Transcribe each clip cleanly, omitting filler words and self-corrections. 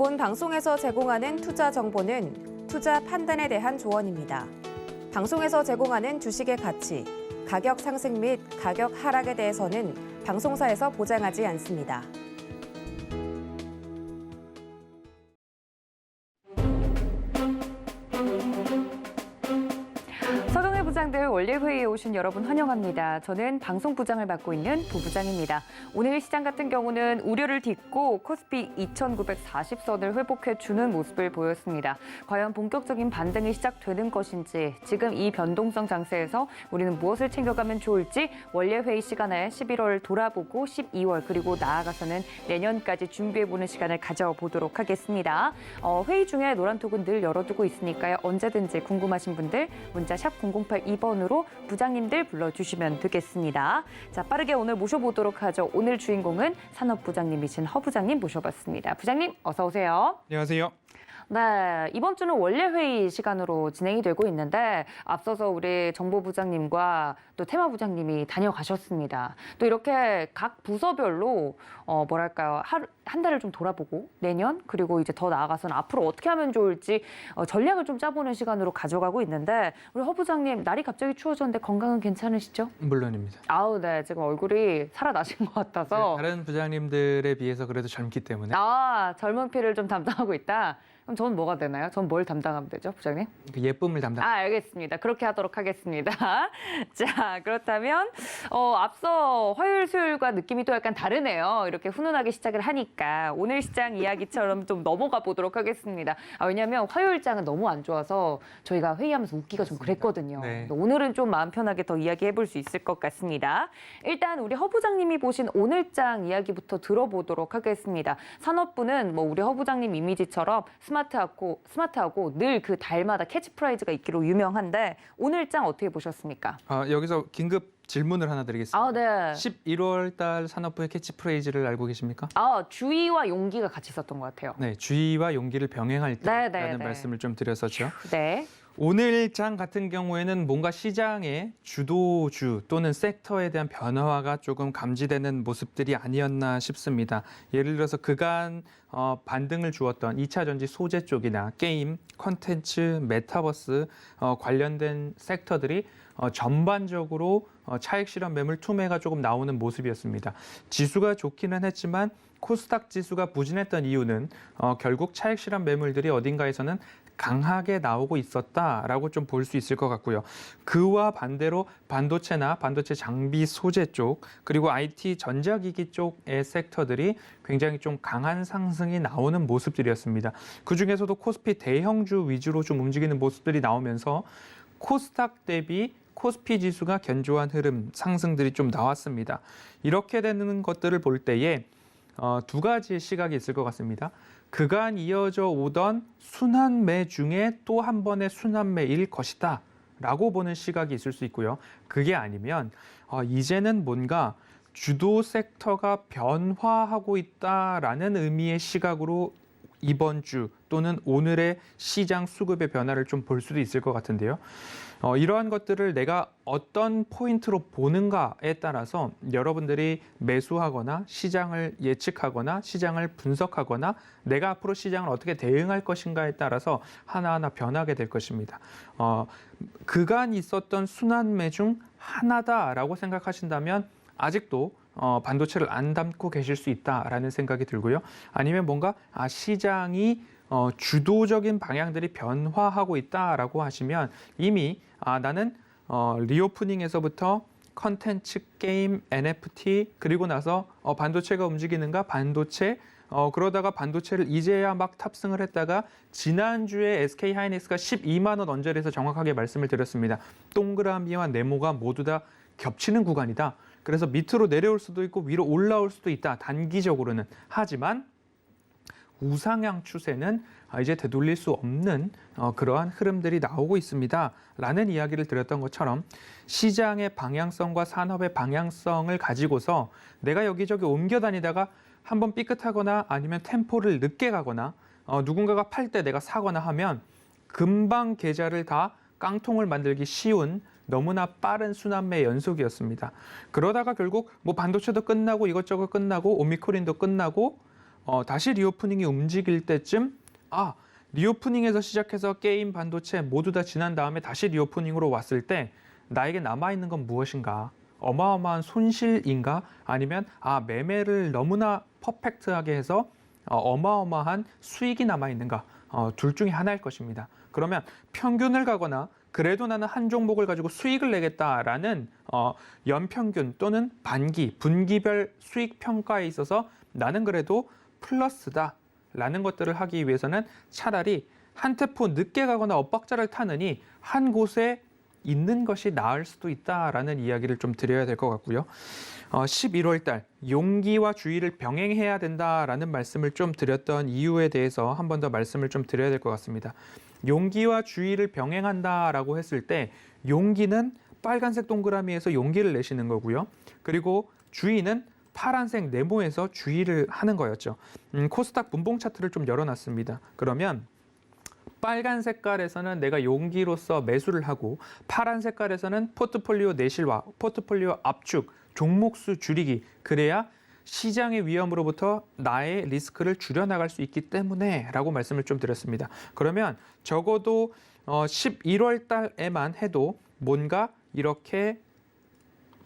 본 방송에서 제공하는 투자 정보는 투자 판단에 대한 조언입니다. 방송에서 제공하는 주식의 가치, 가격 상승 및 가격 하락에 대해서는 방송사에서 보장하지 않습니다. 서동의 부장들 원리회의에 오신 여러분 환영합니다. 저는 방송부장을 맡고 있는 부부장입니다. 오늘 시장 같은 경우는 우려를 딛고 코스피 2,940선을 회복해주는 모습을 보였습니다. 과연 본격적인 반등이 시작되는 것인지, 지금 이 변동성 장세에서 우리는 무엇을 챙겨가면 좋을지 원리회의 시간에 11월 돌아보고 12월 그리고 나아가서는 내년까지 준비해보는 시간을 가져보도록 하겠습니다. 회의 중에 노란톡은 늘 열어두고 있으니까요. 언제든지 궁금하신 분들 문자 샵 0082번으로 부장님들 불러주시면 되겠습니다. 자, 빠르게 오늘 모셔보도록 하죠. 오늘 주인공은 산업부장님이신 허 부장님 모셔봤습니다. 부장님 어서 오세요. 안녕하세요. 네, 이번 주는 원래회의 시간으로 진행이 되고 있는데 앞서서 우리 정보부장님과 또 테마부장님이 다녀가셨습니다. 또 이렇게 각 부서별로 뭐랄까요, 한 달을 좀 돌아보고 내년 그리고 이제 더 나아가서는 앞으로 어떻게 하면 좋을지 전략을 좀 짜보는 시간으로 가져가고 있는데 우리 허 부장님 날이 갑자기 추워졌는데 건강은 괜찮으시죠? 물론입니다. 아우, 네, 지금 얼굴이 살아나신 것 같아서. 다른 부장님들에 비해서 그래도 젊기 때문에 젊은 피를 좀 담당하고 있다. 그럼 전 뭐가 되나요? 전 뭘 담당하면 되죠, 부장님? 그 예쁨을 담당. 알겠습니다. 그렇게 하도록 하겠습니다. 자, 그렇다면 앞서 화요일, 수요일과 느낌이 또 약간 다르네요. 이렇게 훈훈하게 시작을 하니까 오늘 시장 이야기처럼 좀 넘어가 보도록 하겠습니다. 왜냐하면 화요일장은 너무 안 좋아서 저희가 회의하면서 웃기가 좀 그랬거든요. 네. 오늘은 좀 마음 편하게 더 이야기해 볼 수 있을 것 같습니다. 일단 우리 허 부장님이 보신 오늘장 이야기부터 들어보도록 하겠습니다. 산업부는 뭐 우리 허 부장님 이미지처럼 스마트하고 늘 그 달마다 캐치프라이즈가 있기로 유명한데 오늘장 어떻게 보셨습니까? 여기서 긴급 질문을 하나 드리겠습니다. 네. 11월 달 산업부의 캐치프레이즈를 알고 계십니까? 주의와 용기가 같이 있었던 것 같아요. 네, 주의와 용기를 병행할 때라는 네. 말씀을 좀 드렸었죠. 네. 오늘 장 같은 경우에는 뭔가 시장의 주도주 또는 섹터에 대한 변화가 조금 감지되는 모습들이 아니었나 싶습니다. 예를 들어서 그간 반등을 주었던 2차 전지 소재 쪽이나 게임, 콘텐츠, 메타버스 관련된 섹터들이 전반적으로 차익 실현 매물 투매가 조금 나오는 모습이었습니다. 지수가 좋기는 했지만 코스닥 지수가 부진했던 이유는 결국 차익 실현 매물들이 어딘가에서는 강하게 나오고 있었다라고 좀 볼 수 있을 것 같고요. 그와 반대로 반도체나 반도체 장비 소재 쪽 그리고 IT 전자기기 쪽의 섹터들이 굉장히 좀 강한 상승이 나오는 모습들이었습니다. 그중에서도 코스피 대형주 위주로 좀 움직이는 모습들이 나오면서 코스닥 대비 코스피 지수가 견조한 흐름, 상승들이 좀 나왔습니다. 이렇게 되는 것들을 볼 때에 두 가지의 시각이 있을 것 같습니다. 그간 이어져 오던 순환매 중에 또 한 번의 순환매일 것이다 라고 보는 시각이 있을 수 있고요. 그게 아니면 이제는 뭔가 주도 섹터가 변화하고 있다라는 의미의 시각으로 이번 주 또는 오늘의 시장 수급의 변화를 좀 볼 수도 있을 것 같은데요. 이러한 것들을 내가 어떤 포인트로 보는가에 따라서 여러분들이 매수하거나 시장을 예측하거나 시장을 분석하거나 내가 앞으로 시장을 어떻게 대응할 것인가에 따라서 하나하나 변하게 될 것입니다. 그간 있었던 순환매 중 하나다라고 생각하신다면 아직도 반도체를 안 담고 계실 수 있다라는 생각이 들고요. 아니면 뭔가 시장이 주도적인 방향들이 변화하고 있다라고 하시면 이미 나는 리오프닝에서부터 컨텐츠, 게임, NFT 그리고 나서 반도체가 움직이는가 반도체 그러다가 반도체를 이제야 막 탑승을 했다가 지난주에 SK하이닉스가 12만 원 언저리에서 정확하게 말씀을 드렸습니다. 동그라미와 네모가 모두 다 겹치는 구간이다. 그래서 밑으로 내려올 수도 있고 위로 올라올 수도 있다. 단기적으로는. 하지만 우상향 추세는 이제 되돌릴 수 없는 그러한 흐름들이 나오고 있습니다. 라는 이야기를 드렸던 것처럼 시장의 방향성과 산업의 방향성을 가지고서 내가 여기저기 옮겨 다니다가 한번 삐끗하거나 아니면 템포를 늦게 가거나 누군가가 팔 때 내가 사거나 하면 금방 계좌를 다 깡통을 만들기 쉬운 너무나 빠른 순환매 연속이었습니다. 그러다가 결국 뭐 반도체도 끝나고 이것저것 끝나고 오미크론도 끝나고 다시 리오프닝이 움직일 때쯤 리오프닝에서 시작해서 게임, 반도체 모두 다 지난 다음에 다시 리오프닝으로 왔을 때 나에게 남아있는 건 무엇인가? 어마어마한 손실인가? 아니면 매매를 너무나 퍼펙트하게 해서 어마어마한 수익이 남아있는가? 둘 중에 하나일 것입니다. 그러면 평균을 가거나 그래도 나는 한 종목을 가지고 수익을 내겠다라는 연평균 또는 반기, 분기별 수익 평가에 있어서 나는 그래도 플러스다라는 것들을 하기 위해서는 차라리 한 테포 늦게 가거나 엇박자를 타느니 한 곳에 있는 것이 나을 수도 있다라는 이야기를 좀 드려야 될 것 같고요. 11월 달 용기와 주의를 병행해야 된다라는 말씀을 좀 드렸던 이유에 대해서 한 번 더 말씀을 좀 드려야 될 것 같습니다. 용기와 주의를 병행한다라고 했을 때 용기는 빨간색 동그라미에서 용기를 내시는 거고요. 그리고 주의는 파란색 네모에서 주의를 하는 거였죠. 코스닥 분봉 차트를 좀 열어놨습니다. 그러면 빨간 색깔에서는 내가 용기로서 매수를 하고 파란 색깔에서는 포트폴리오 내실화, 포트폴리오 압축, 종목수 줄이기, 그래야 시장의 위험으로부터 나의 리스크를 줄여나갈 수 있기 때문에 라고 말씀을 좀 드렸습니다. 그러면 적어도 11월 달에만 해도 뭔가 이렇게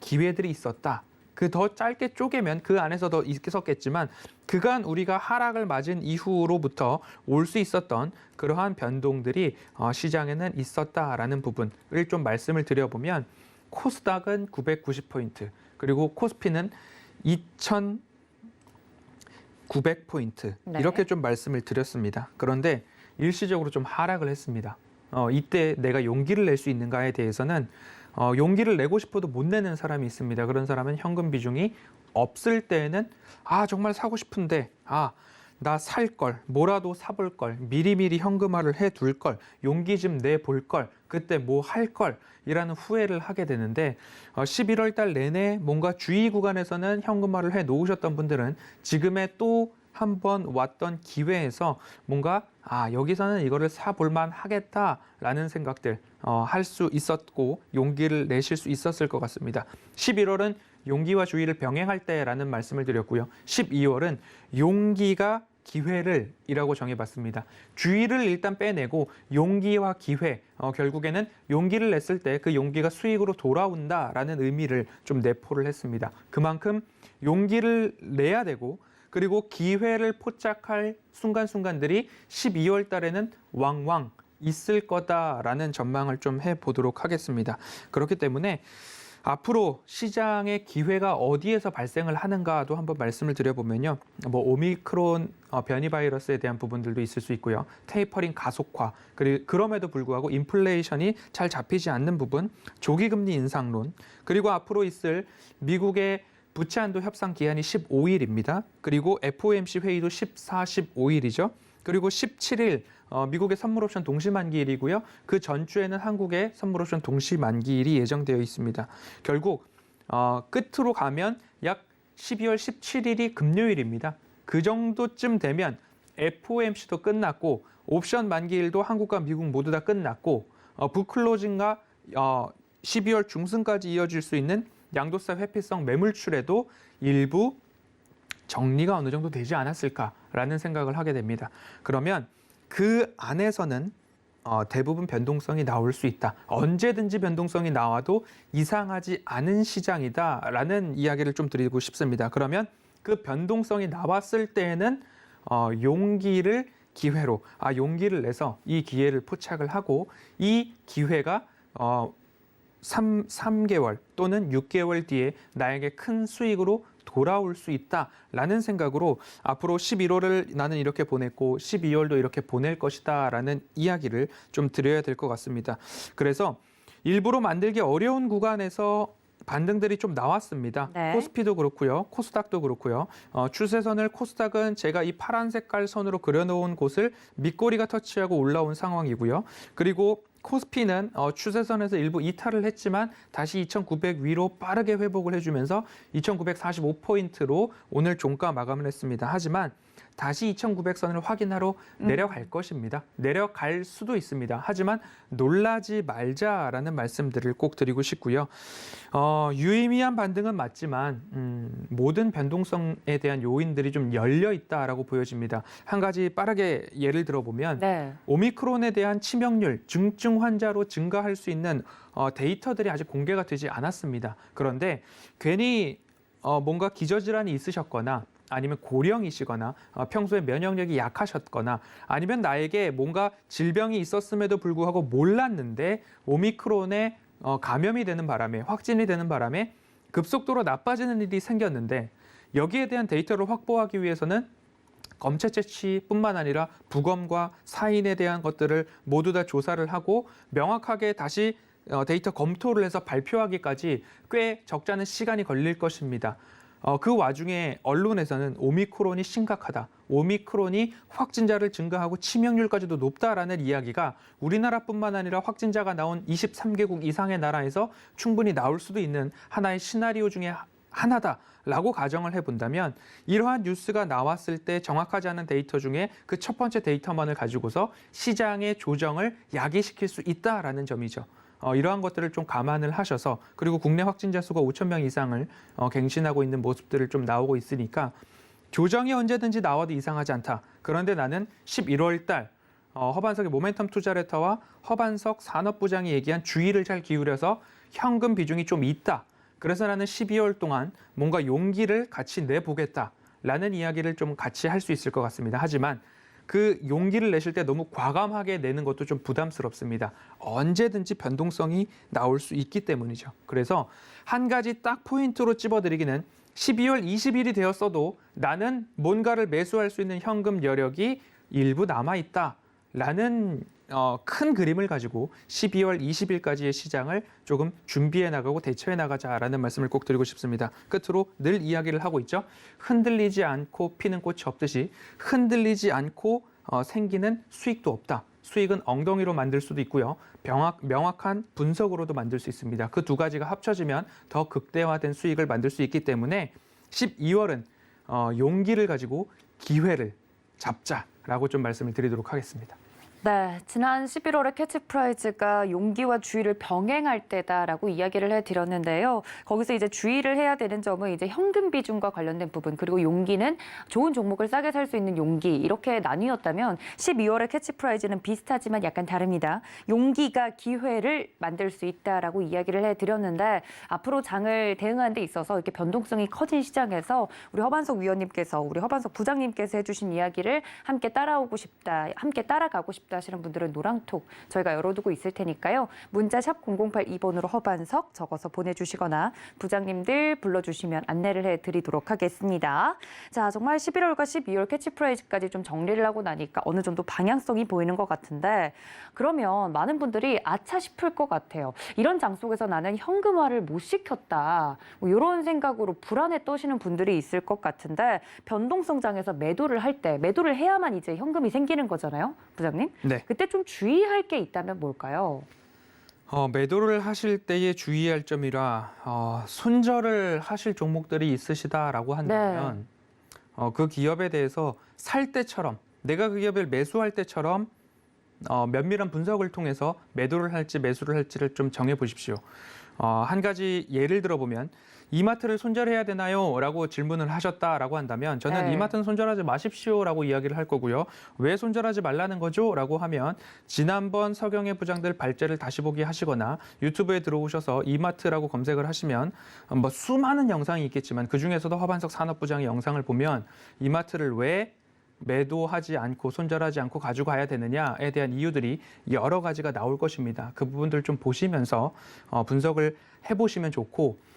기회들이 있었다. 그 더 짧게 쪼개면 그 안에서 더 있었겠지만 그간 우리가 하락을 맞은 이후로부터 올 수 있었던 그러한 변동들이 시장에는 있었다라는 부분을 좀 말씀을 드려보면 코스닥은 990포인트 그리고 코스피는 2,900포인트 이렇게 좀 말씀을 드렸습니다. 그런데 일시적으로 좀 하락을 했습니다. 이때 내가 용기를 낼 수 있는가에 대해서는 용기를 내고 싶어도 못 내는 사람이 있습니다. 그런 사람은 현금 비중이 없을 때에는 정말 사고 싶은데 나 살 걸, 뭐라도 사볼 걸, 미리미리 현금화를 해둘 걸, 용기 좀 내볼 걸, 그때 뭐 할 걸 이라는 후회를 하게 되는데 11월 달 내내 뭔가 주의 구간에서는 현금화를 해 놓으셨던 분들은 지금의 또 한 번 왔던 기회에서 뭔가 여기서는 이거를 사볼만 하겠다라는 생각들 할 수 있었고 용기를 내실 수 있었을 것 같습니다. 11월은 용기와 주의를 병행할 때라는 말씀을 드렸고요. 12월은 용기가 기회를 이라고 정해봤습니다. 주의를 일단 빼내고 용기와 기회, 결국에는 용기를 냈을 때 그 용기가 수익으로 돌아온다라는 의미를 좀 내포를 했습니다. 그만큼 용기를 내야 되고 그리고 기회를 포착할 순간순간들이 12월 달에는 왕왕 있을 거다라는 전망을 좀 해보도록 하겠습니다. 그렇기 때문에 앞으로 시장의 기회가 어디에서 발생을 하는가도 한번 말씀을 드려보면요. 오미크론 변이 바이러스에 대한 부분들도 있을 수 있고요. 테이퍼링 가속화, 그리고 그럼에도 불구하고 인플레이션이 잘 잡히지 않는 부분, 조기금리 인상론, 그리고 앞으로 있을 미국의 부채 한도 협상 기한이 15일입니다. 그리고 FOMC 회의도 14, 15일이죠. 그리고 17일 미국의 선물옵션 동시만기일이고요. 그 전주에는 한국의 선물옵션 동시만기일이 예정되어 있습니다. 결국 끝으로 가면 약 12월 17일이 금요일입니다. 그 정도쯤 되면 FOMC도 끝났고 옵션 만기일도 한국과 미국 모두 다 끝났고 북클로징과 12월 중순까지 이어질 수 있는 양도세 회피성 매물출에도 일부 정리가 어느 정도 되지 않았을까라는 생각을 하게 됩니다. 그러면 그 안에서는 대부분 변동성이 나올 수 있다. 언제든지 변동성이 나와도 이상하지 않은 시장이다라는 이야기를 좀 드리고 싶습니다. 그러면 그 변동성이 나왔을 때에는 용기를 기회로, 용기를 내서 이 기회를 포착을 하고 이 기회가 3개월 또는 6개월 뒤에 나에게 큰 수익으로 돌아올 수 있다라는 생각으로 앞으로 11월을 나는 이렇게 보냈고 12월도 이렇게 보낼 것이다라는 이야기를 좀 드려야 될 것 같습니다. 그래서 일부러 만들기 어려운 구간에서 반등들이 좀 나왔습니다. 네. 코스피도 그렇고요. 코스닥도 그렇고요. 추세선을 코스닥은 제가 이 파란 색깔 선으로 그려놓은 곳을 밑꼬리가 터치하고 올라온 상황이고요. 그리고 코스피는 추세선에서 일부 이탈을 했지만 다시 2,900 위로 빠르게 회복을 해주면서 2,945포인트로 오늘 종가 마감을 했습니다. 하지만 다시 2,900선을 확인하러 내려갈 것입니다. 내려갈 수도 있습니다. 하지만 놀라지 말자라는 말씀들을 꼭 드리고 싶고요. 유의미한 반등은 맞지만 모든 변동성에 대한 요인들이 좀 열려 있다라고 보여집니다. 한 가지 빠르게 예를 들어보면 네. 오미크론에 대한 치명률, 중증 환자로 증가할 수 있는 데이터들이 아직 공개가 되지 않았습니다. 그런데 괜히 뭔가 기저질환이 있으셨거나 아니면 고령이시거나 평소에 면역력이 약하셨거나 아니면 나에게 뭔가 질병이 있었음에도 불구하고 몰랐는데 오미크론에 감염이 되는 바람에 확진이 되는 바람에 급속도로 나빠지는 일이 생겼는데 여기에 대한 데이터를 확보하기 위해서는 검체 채취뿐만 아니라 부검과 사인에 대한 것들을 모두 다 조사를 하고 명확하게 다시 데이터 검토를 해서 발표하기까지 꽤 적잖은 시간이 걸릴 것입니다. 그 와중에 언론에서는 오미크론이 심각하다. 오미크론이 확진자를 증가하고 치명률까지도 높다라는 이야기가 우리나라뿐만 아니라 확진자가 나온 23개국 이상의 나라에서 충분히 나올 수도 있는 하나의 시나리오 중에 하나다라고 가정을 해본다면 이러한 뉴스가 나왔을 때 정확하지 않은 데이터 중에 그 첫 번째 데이터만을 가지고서 시장의 조정을 야기시킬 수 있다라는 점이죠. 이러한 것들을 좀 감안을 하셔서 그리고 국내 확진자 수가 5천 명 이상을 갱신하고 있는 모습들을 좀 나오고 있으니까 조정이 언제든지 나와도 이상하지 않다. 그런데 나는 11월 달 허반석의 모멘텀 투자레터와 허반석 산업부장이 얘기한 주의를 잘 기울여서 현금 비중이 좀 있다. 그래서 나는 12월 동안 뭔가 용기를 같이 내보겠다라는 이야기를 좀 같이 할 수 있을 것 같습니다. 하지만 그 용기를 내실 때 너무 과감하게 내는 것도 좀 부담스럽습니다. 언제든지 변동성이 나올 수 있기 때문이죠. 그래서 한 가지 딱 포인트로 찝어드리기는 12월 20일이 되었어도 나는 뭔가를 매수할 수 있는 현금 여력이 일부 남아있다라는 큰 그림을 가지고 12월 20일까지의 시장을 조금 준비해 나가고 대처해 나가자라는 말씀을 꼭 드리고 싶습니다. 끝으로 늘 이야기를 하고 있죠. 흔들리지 않고 피는 꽃이 없듯이 흔들리지 않고 생기는 수익도 없다. 수익은 엉덩이로 만들 수도 있고요. 명확한 분석으로도 만들 수 있습니다. 그 두 가지가 합쳐지면 더 극대화된 수익을 만들 수 있기 때문에 12월은 용기를 가지고 기회를 잡자라고 좀 말씀을 드리도록 하겠습니다. 네, 지난 11월에 캐치프라이즈가 용기와 주의를 병행할 때다라고 이야기를 해드렸는데요. 거기서 이제 주의를 해야 되는 점은 이제 현금 비중과 관련된 부분, 그리고 용기는 좋은 종목을 싸게 살 수 있는 용기, 이렇게 나뉘었다면 12월의 캐치프라이즈는 비슷하지만 약간 다릅니다. 용기가 기회를 만들 수 있다라고 이야기를 해드렸는데 앞으로 장을 대응하는 데 있어서 이렇게 변동성이 커진 시장에서 우리 허반석 위원님께서, 우리 허반석 부장님께서 해주신 이야기를 함께 따라오고 싶다, 함께 따라가고 싶다 하시는 분들은 노랑톡 저희가 열어두고 있을 테니까요. 문자 샵 0082번으로 허반석 적어서 보내주시거나 부장님들 불러주시면 안내를 해드리도록 하겠습니다. 자, 정말 11월과 12월 캐치프라이즈까지 좀 정리를 하고 나니까 어느 정도 방향성이 보이는 것 같은데 그러면 많은 분들이 아차 싶을 것 같아요. 이런 장 속에서 나는 현금화를 못 시켰다. 뭐 이런 생각으로 불안에 떠시는 분들이 있을 것 같은데 변동성 장에서 매도를 할 때 매도를 해야만 이제 현금이 생기는 거잖아요. 부장님? 네. 그때 좀 주의할 게 있다면 뭘까요? 매도를 하실 때에 주의할 점이라 손절을 하실 종목들이 있으시다라고 한다면 그 기업에 대해서 살 때처럼 내가 그 기업을 매수할 때처럼 면밀한 분석을 통해서 매도를 할지 매수를 할지를 좀 정해 보십시오. 한 가지 예를 들어보면 이마트를 손절해야 되나요? 라고 질문을 하셨다라고 한다면 저는 네. 이마트는 손절하지 마십시오라고 이야기를 할 거고요. 왜 손절하지 말라는 거죠? 라고 하면 지난번 서경의 부장들 발제를 다시 보기 하시거나 유튜브에 들어오셔서 이마트라고 검색을 하시면 뭐 수많은 영상이 있겠지만 그중에서도 허반석 산업부장의 영상을 보면 이마트를 왜 매도하지 않고 손절하지 않고 가지고 가야 되느냐에 대한 이유들이 여러 가지가 나올 것입니다. 그 부분들 좀 보시면서 분석을 해보시면 좋고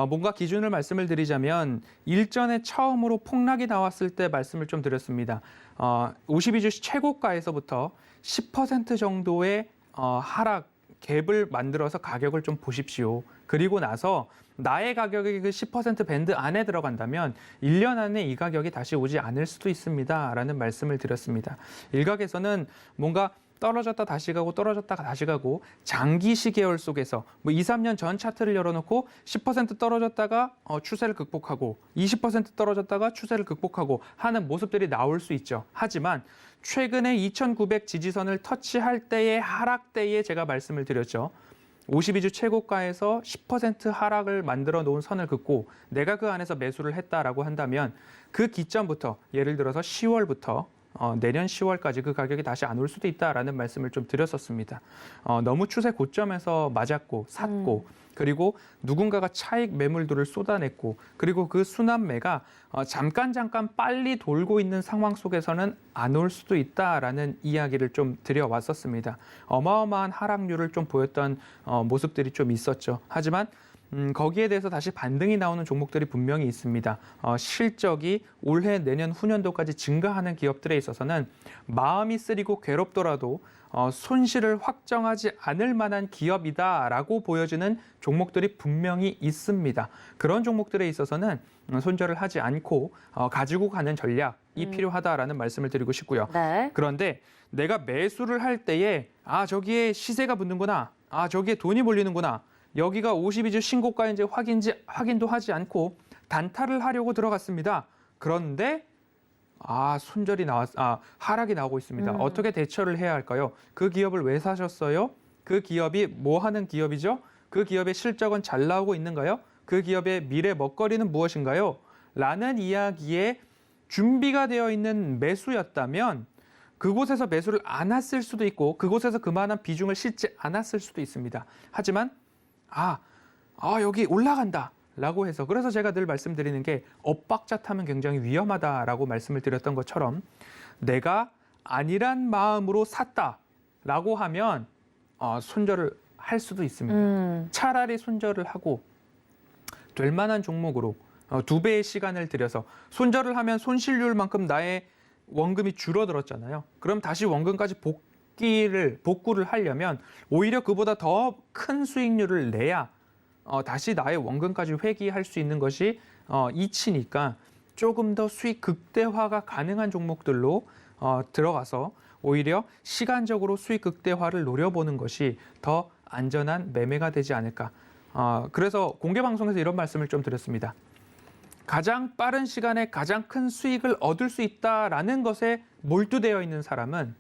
뭔가 기준을 말씀을 드리자면 일전에 처음으로 폭락이 나왔을 때 말씀을 좀 드렸습니다. 52주 최고가에서부터 10% 정도의 하락 갭을 만들어서 가격을 좀 보십시오. 그리고 나서 나의 가격이 그 10% 밴드 안에 들어간다면 1년 안에 이 가격이 다시 오지 않을 수도 있습니다. 라는 말씀을 드렸습니다. 일각에서는 뭔가 떨어졌다 다시 가고 떨어졌다 다시 가고 장기 시계열 속에서 뭐 2, 3년 전 차트를 열어놓고 10% 떨어졌다가 추세를 극복하고 20% 떨어졌다가 추세를 극복하고 하는 모습들이 나올 수 있죠. 하지만 최근에 2,900 지지선을 터치할 때의 하락대에 제가 말씀을 드렸죠. 52주 최고가에서 10% 하락을 만들어 놓은 선을 긋고 내가 그 안에서 매수를 했다라고 한다면 그 기점부터 예를 들어서 10월부터 내년 10월까지 그 가격이 다시 안 올 수도 있다라는 말씀을 좀 드렸었습니다. 너무 추세 고점에서 맞았고 샀고 그리고 누군가가 차익 매물들을 쏟아냈고 그리고 그 순환매가 잠깐 빨리 돌고 있는 상황 속에서는 안 올 수도 있다라는 이야기를 좀 드려왔었습니다. 어마어마한 하락률을 좀 보였던 모습들이 좀 있었죠. 하지만 거기에 대해서 다시 반등이 나오는 종목들이 분명히 있습니다. 실적이 올해 내년 후년도까지 증가하는 기업들에 있어서는 마음이 쓰리고 괴롭더라도 손실을 확정하지 않을 만한 기업이다라고 보여지는 종목들이 분명히 있습니다. 그런 종목들에 있어서는 손절을 하지 않고 가지고 가는 전략이 필요하다라는 말씀을 드리고 싶고요. 네. 그런데 내가 매수를 할 때에 저기에 시세가 붙는구나. 저기에 돈이 몰리는구나. 여기가 52주 신고가인지 확인도 하지 않고 단타를 하려고 들어갔습니다. 그런데 하락이 나오고 있습니다. 어떻게 대처를 해야 할까요? 그 기업을 왜 사셨어요? 그 기업이 뭐 하는 기업이죠? 그 기업의 실적은 잘 나오고 있는가요? 그 기업의 미래 먹거리는 무엇인가요? 라는 이야기에 준비가 되어 있는 매수였다면 그곳에서 매수를 안 했을 수도 있고 그곳에서 그만한 비중을 싣지 않았을 수도 있습니다. 하지만 여기 올라간다. 라고 해서 그래서 제가 늘 말씀드리는 게 엇박자 타면 굉장히 위험하다라고 말씀을 드렸던 것처럼 내가 아니란 마음으로 샀다라고 하면 손절을 할 수도 있습니다. 차라리 손절을 하고 될 만한 종목으로 2배의 시간을 들여서 손절을 하면 손실률만큼 나의 원금이 줄어들었잖아요. 그럼 다시 원금까지 복구를 하려면 오히려 그보다 더 큰 수익률을 내야 다시 나의 원금까지 회귀할 수 있는 것이 이치니까 조금 더 수익 극대화가 가능한 종목들로 들어가서 오히려 시간적으로 수익 극대화를 노려보는 것이 더 안전한 매매가 되지 않을까. 그래서 공개 방송에서 이런 말씀을 좀 드렸습니다. 가장 빠른 시간에 가장 큰 수익을 얻을 수 있다라는 것에 몰두되어 있는 사람은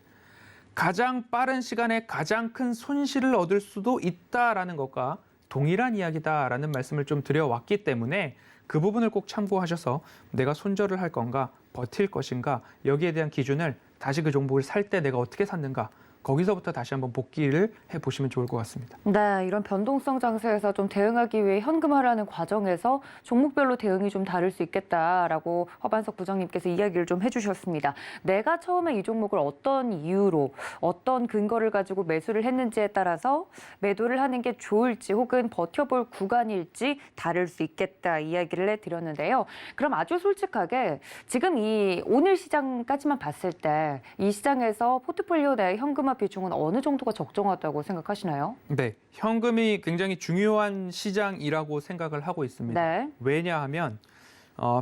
가장 빠른 시간에 가장 큰 손실을 얻을 수도 있다라는 것과 동일한 이야기다라는 말씀을 좀 드려왔기 때문에 그 부분을 꼭 참고하셔서 내가 손절을 할 건가 버틸 것인가 여기에 대한 기준을 다시 그 종목을 살 때 내가 어떻게 샀는가 거기서부터 다시 한번 복기를 해보시면 좋을 것 같습니다. 네, 이런 변동성 장세에서 좀 대응하기 위해 현금화라는 과정에서 종목별로 대응이 좀 다를 수 있겠다라고 허반석 부장님께서 이야기를 좀 해주셨습니다. 내가 처음에 이 종목을 어떤 이유로 어떤 근거를 가지고 매수를 했는지에 따라서 매도를 하는 게 좋을지 혹은 버텨볼 구간일지 다를 수 있겠다 이야기를 해드렸는데요. 그럼 아주 솔직하게 지금 이 오늘 시장까지만 봤을 때 이 시장에서 포트폴리오 내 현금화 비중은 어느 정도가 적정하다고 생각하시나요? 네, 현금이 굉장히 중요한 시장이라고 생각을 하고 있습니다. 네. 왜냐하면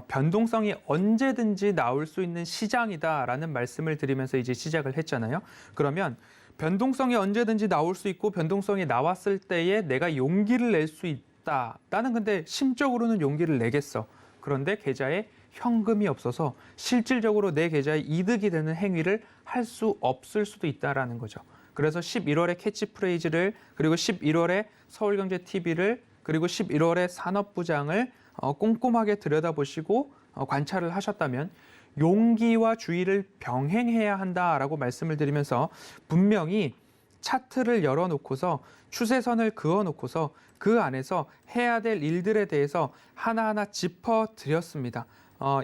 변동성이 언제든지 나올 수 있는 시장이다라는 말씀을 드리면서 이제 시작을 했잖아요. 그러면 변동성이 언제든지 나올 수 있고 변동성이 나왔을 때에 내가 용기를 낼 수 있다. 나는 근데 심적으로는 용기를 내겠어. 그런데 계좌에 현금이 없어서 실질적으로 내 계좌에 이득이 되는 행위를 할 수 없을 수도 있다라는 거죠. 그래서 11월에 캐치프레이즈를 그리고 11월에 서울경제TV를 그리고 11월에 산업부장을 꼼꼼하게 들여다보시고 관찰을 하셨다면 용기와 주의를 병행해야 한다라고 말씀을 드리면서 분명히 차트를 열어놓고서 추세선을 그어놓고서 그 안에서 해야 될 일들에 대해서 하나하나 짚어드렸습니다.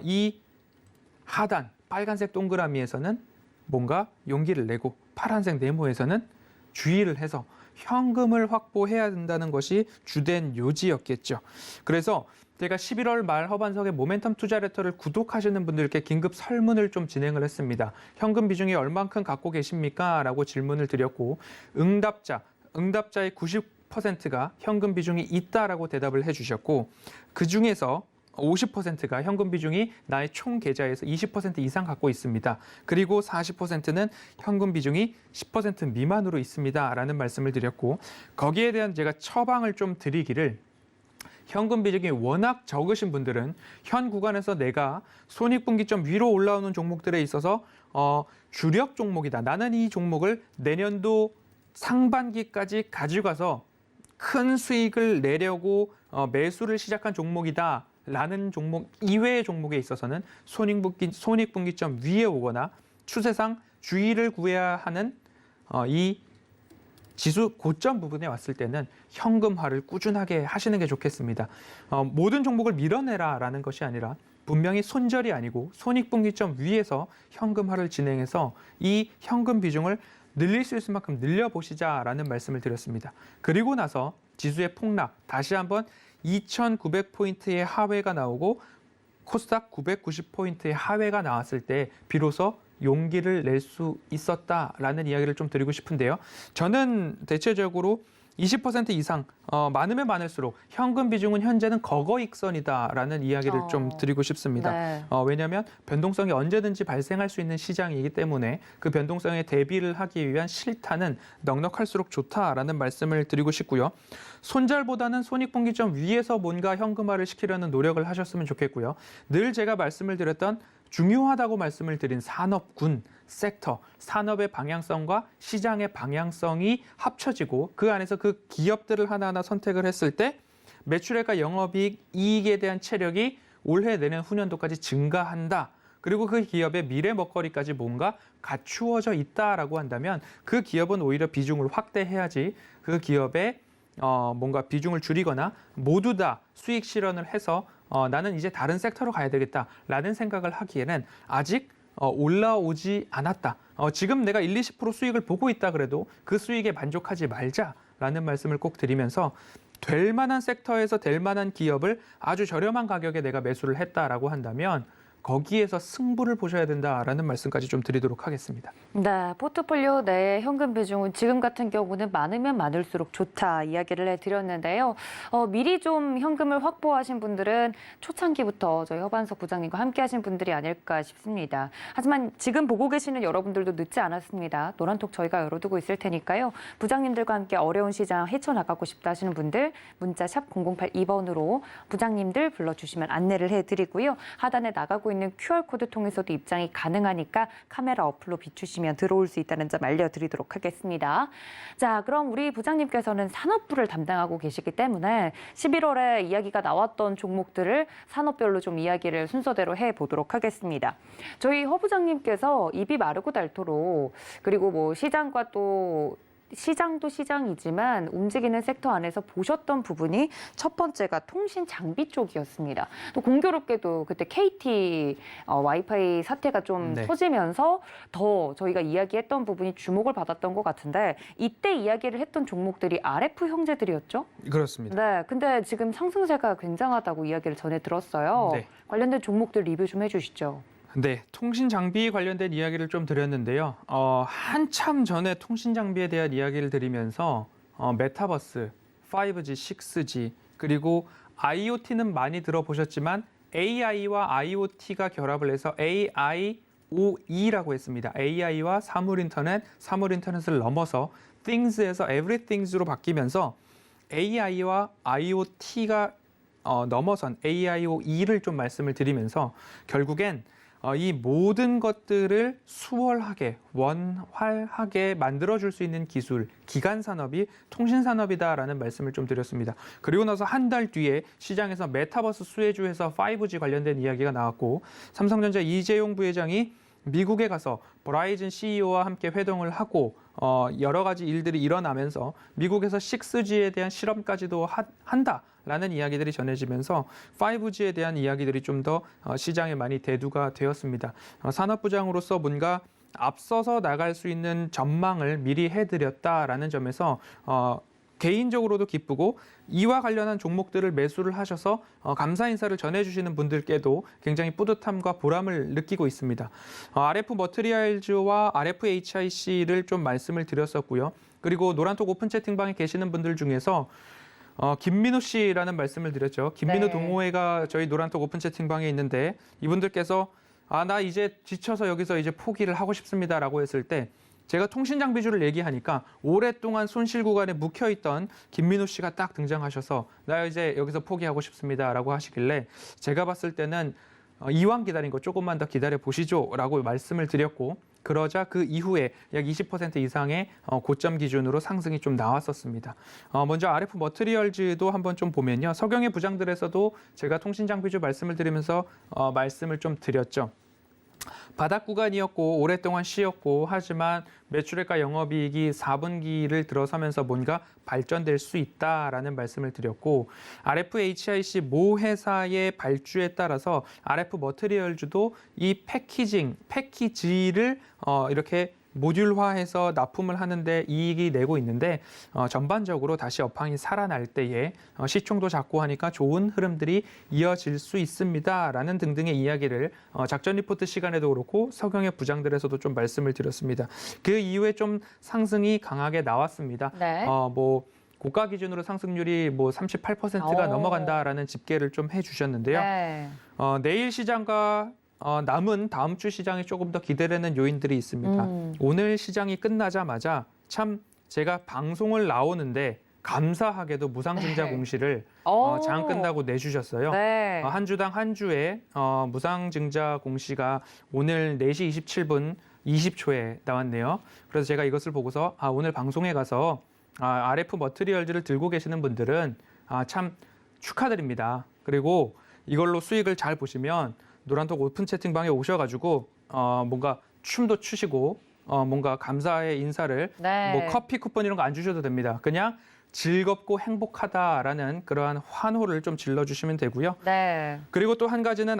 이 하단 빨간색 동그라미에서는 뭔가 용기를 내고 파란색 네모에서는 주의를 해서 현금을 확보해야 된다는 것이 주된 요지였겠죠. 그래서 제가 11월 말 허반석의 모멘텀 투자 레터를 구독하시는 분들께 긴급 설문을 좀 진행을 했습니다. 현금 비중이 얼만큼 갖고 계십니까? 라고 질문을 드렸고 응답자의 90%가 현금 비중이 있다라고 대답을 해주셨고 그중에서 50%가 현금 비중이 나의 총 계좌에서 20% 이상 갖고 있습니다. 그리고 40%는 현금 비중이 10% 미만으로 있습니다라는 말씀을 드렸고, 거기에 대한 제가 처방을 좀 드리기를, 현금 비중이 워낙 적으신 분들은 현 구간에서 내가 손익분기점 위로 올라오는 종목들에 있어서 주력 종목이다. 나는 이 종목을 내년도 상반기까지 가져가서 큰 수익을 내려고 매수를 시작한 종목이다. 라는 종목 이외의 종목에 있어서는 손익분기점 위에 오거나 추세상 주의를 구해야 하는 이 지수 고점 부분에 왔을 때는 현금화를 꾸준하게 하시는 게 좋겠습니다. 모든 종목을 밀어내라라는 것이 아니라 분명히 손절이 아니고 손익분기점 위에서 현금화를 진행해서 이 현금 비중을 늘릴 수 있을 만큼 늘려보시자라는 말씀을 드렸습니다. 그리고 나서 지수의 폭락, 다시 한번 2,900포인트의 하회가 나오고 코스닥 990포인트의 하회가 나왔을 때 비로소 용기를 낼 수 있었다라는 이야기를 좀 드리고 싶은데요. 저는 대체적으로 20% 이상 많으면 많을수록 현금 비중은 현재는 거거익선이다라는 이야기를 좀 드리고 싶습니다. 네. 왜냐하면 변동성이 언제든지 발생할 수 있는 시장이기 때문에 그 변동성에 대비를 하기 위한 실타는 넉넉할수록 좋다라는 말씀을 드리고 싶고요. 손절보다는 손익분기점 위에서 뭔가 현금화를 시키려는 노력을 하셨으면 좋겠고요. 늘 제가 말씀을 드렸던 중요하다고 말씀을 드린 산업군, 섹터, 산업의 방향성과 시장의 방향성이 합쳐지고 그 안에서 그 기업들을 하나하나 선택을 했을 때 매출액과 영업이익, 이익에 대한 체력이 올해 내년 후년도까지 증가한다. 그리고 그 기업의 미래 먹거리까지 뭔가 갖추어져 있다라고 한다면 그 기업은 오히려 비중을 확대해야지 그 기업의 뭔가 비중을 줄이거나 모두 다 수익 실현을 해서 나는 이제 다른 섹터로 가야 되겠다라는 생각을 하기에는 아직 올라오지 않았다. 지금 내가 1, 20% 수익을 보고 있다 그래도 그 수익에 만족하지 말자라는 말씀을 꼭 드리면서 될 만한 섹터에서 될 만한 기업을 아주 저렴한 가격에 내가 매수를 했다라고 한다면 거기에서 승부를 보셔야 된다라는 말씀까지 좀 드리도록 하겠습니다. 네, 포트폴리오 내 현금 비중은 지금 같은 경우는 많으면 많을수록 좋다 이야기를 해드렸는데요. 미리 좀 현금을 확보하신 분들은 초창기부터 저희 허반석 부장님과 함께 하신 분들이 아닐까 싶습니다. 하지만 지금 보고 계시는 여러분들도 늦지 않았습니다. 노란톡 저희가 열어두고 있을 테니까요. 부장님들과 함께 어려운 시장 헤쳐나가고 싶다 하시는 분들 문자 샵 0082번으로 부장님들 불러주시면 안내를 해드리고요. 하단에 나가고 있는 QR코드 통해서도 입장이 가능하니까 카메라 어플로 비추시면 들어올 수 있다는 점 알려드리도록 하겠습니다. 자, 그럼 우리 부장님께서는 산업부를 담당하고 계시기 때문에 11월에 이야기가 나왔던 종목들을 산업별로 좀 이야기를 순서대로 해보도록 하겠습니다. 저희 허 부장님께서 입이 마르고 닳도록 그리고 뭐 시장과 또 시장도 시장이지만 움직이는 섹터 안에서 보셨던 부분이 첫 번째가 통신 장비 쪽이었습니다. 또 공교롭게도 그때 KT 와이파이 사태가 좀 터지면서 더 저희가 이야기했던 부분이 주목을 받았던 것 같은데 이때 이야기를 했던 종목들이 RF 형제들이었죠? 그렇습니다. 네, 근데 지금 상승세가 굉장하다고 이야기를 전해 들었어요. 네. 관련된 종목들 리뷰 좀 해주시죠. 네, 통신 장비 관련된 이야기를 좀 드렸는데요. 한참 전에 통신 장비에 대한 이야기를 드리면서 메타버스, 5G, 6G 그리고 IoT는 많이 들어보셨지만 AI와 IoT가 결합을 해서 AIoE라고 했습니다. AI와 사물 인터넷을 넘어서 Things에서 Everythings로 바뀌면서 AI와 IoT가 넘어선 AIoE를 좀 말씀을 드리면서 결국엔 이 모든 것들을 수월하게 원활하게 만들어줄 수 있는 기술, 기간 산업이 통신 산업이다라는 말씀을 좀 드렸습니다. 그리고 나서 한 달 뒤에 시장에서 메타버스 수혜주에서 5G 관련된 이야기가 나왔고 삼성전자 이재용 부회장이 미국에 가서 버라이즌 CEO와 함께 회동을 하고 여러 가지 일들이 일어나면서 미국에서 6G에 대한 실험까지도 한다라는 이야기들이 전해지면서 5G에 대한 이야기들이 좀 더 시장에 많이 대두가 되었습니다. 산업부장으로서 뭔가 앞서서 나갈 수 있는 전망을 미리 해드렸다라는 점에서 개인적으로도 기쁘고 이와 관련한 종목들을 매수를 하셔서 감사 인사를 전해주시는 분들께도 굉장히 뿌듯함과 보람을 느끼고 있습니다. RF 머트리얼즈와 RFHIC를 좀 말씀을 드렸었고요. 그리고 노란톡 오픈 채팅방에 계시는 분들 중에서 김민우 씨라는 말씀을 드렸죠. 김민우 네. 동호회가 저희 노란톡 오픈 채팅방에 있는데 이분들께서 나 이제 지쳐서 여기서 이제 포기를 하고 싶습니다라고 했을 때 제가 통신장비주를 얘기하니까 오랫동안 손실 구간에 묵혀있던 김민우 씨가 딱 등장하셔서 나 이제 여기서 포기하고 싶습니다라고 하시길래 제가 봤을 때는 이왕 기다린 거 조금만 더 기다려 보시죠라고 말씀을 드렸고 그러자 그 이후에 약 20% 이상의 고점 기준으로 상승이 좀 나왔었습니다. 먼저 RF 머티리얼즈도 한번 좀 보면요. 석영의 부장들에서도 제가 통신장비주 말씀을 드리면서 말씀을 좀 드렸죠. 바닥 구간이었고 오랫동안 쉬었고 하지만 매출액과 영업이익이 4분기를 들어서면서 뭔가 발전될 수 있다라는 말씀을 드렸고 RFHIC 모 회사의 발주에 따라서 RF 머티리얼즈도 이 패키지를 이렇게 모듈화해서 납품을 하는데 이익이 내고 있는데 전반적으로 다시 업황이 살아날 때에 시총도 작고 하니까 좋은 흐름들이 이어질 수 있습니다라는 등등의 이야기를 작전 리포트 시간에도 그렇고 석영의 부장들에서도 좀 말씀을 드렸습니다. 그 이후에 좀 상승이 강하게 나왔습니다. 네. 고가 기준으로 상승률이 38%가 넘어간다라는 집계를 좀 해주셨는데요. 네. 내일 시장과 남은 다음 주 시장에 조금 더 기대되는 요인들이 있습니다. 오늘 시장이 끝나자마자 참 제가 방송을 나오는데 감사하게도 무상증자 네. 공시를 장 끝나고 내주셨어요. 네. 한 주당 한 주에 무상증자 공시가 오늘 4시 27분 20초에 나왔네요. 그래서 제가 이것을 보고서 오늘 방송에 가서 RF 머티리얼즈를 들고 계시는 분들은 참 축하드립니다. 그리고 이걸로 수익을 잘 보시면 노란톡 오픈 채팅방에 오셔가지고 뭔가 춤도 추시고 뭔가 감사의 인사를 네. 커피 쿠폰 이런 거 안 주셔도 됩니다. 그냥 즐겁고 행복하다라는 그러한 환호를 좀 질러주시면 되고요. 네. 그리고 또 한 가지는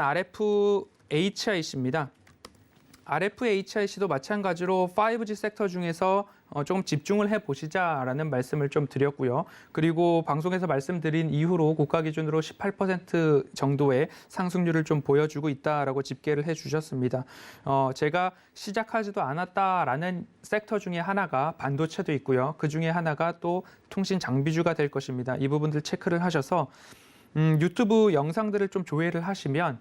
RFHIC입니다. RFHIC도 마찬가지로 5G 섹터 중에서 조금 집중을 해보시자라는 말씀을 좀 드렸고요. 그리고 방송에서 말씀드린 이후로 고가 기준으로 18% 정도의 상승률을 좀 보여주고 있다라고 집계를 해주셨습니다. 제가 시작하지도 않았다라는 섹터 중에 하나가 반도체도 있고요. 그 중에 하나가 또 통신 장비주가 될 것입니다. 이 부분들 체크를 하셔서 유튜브 영상들을 좀 조회를 하시면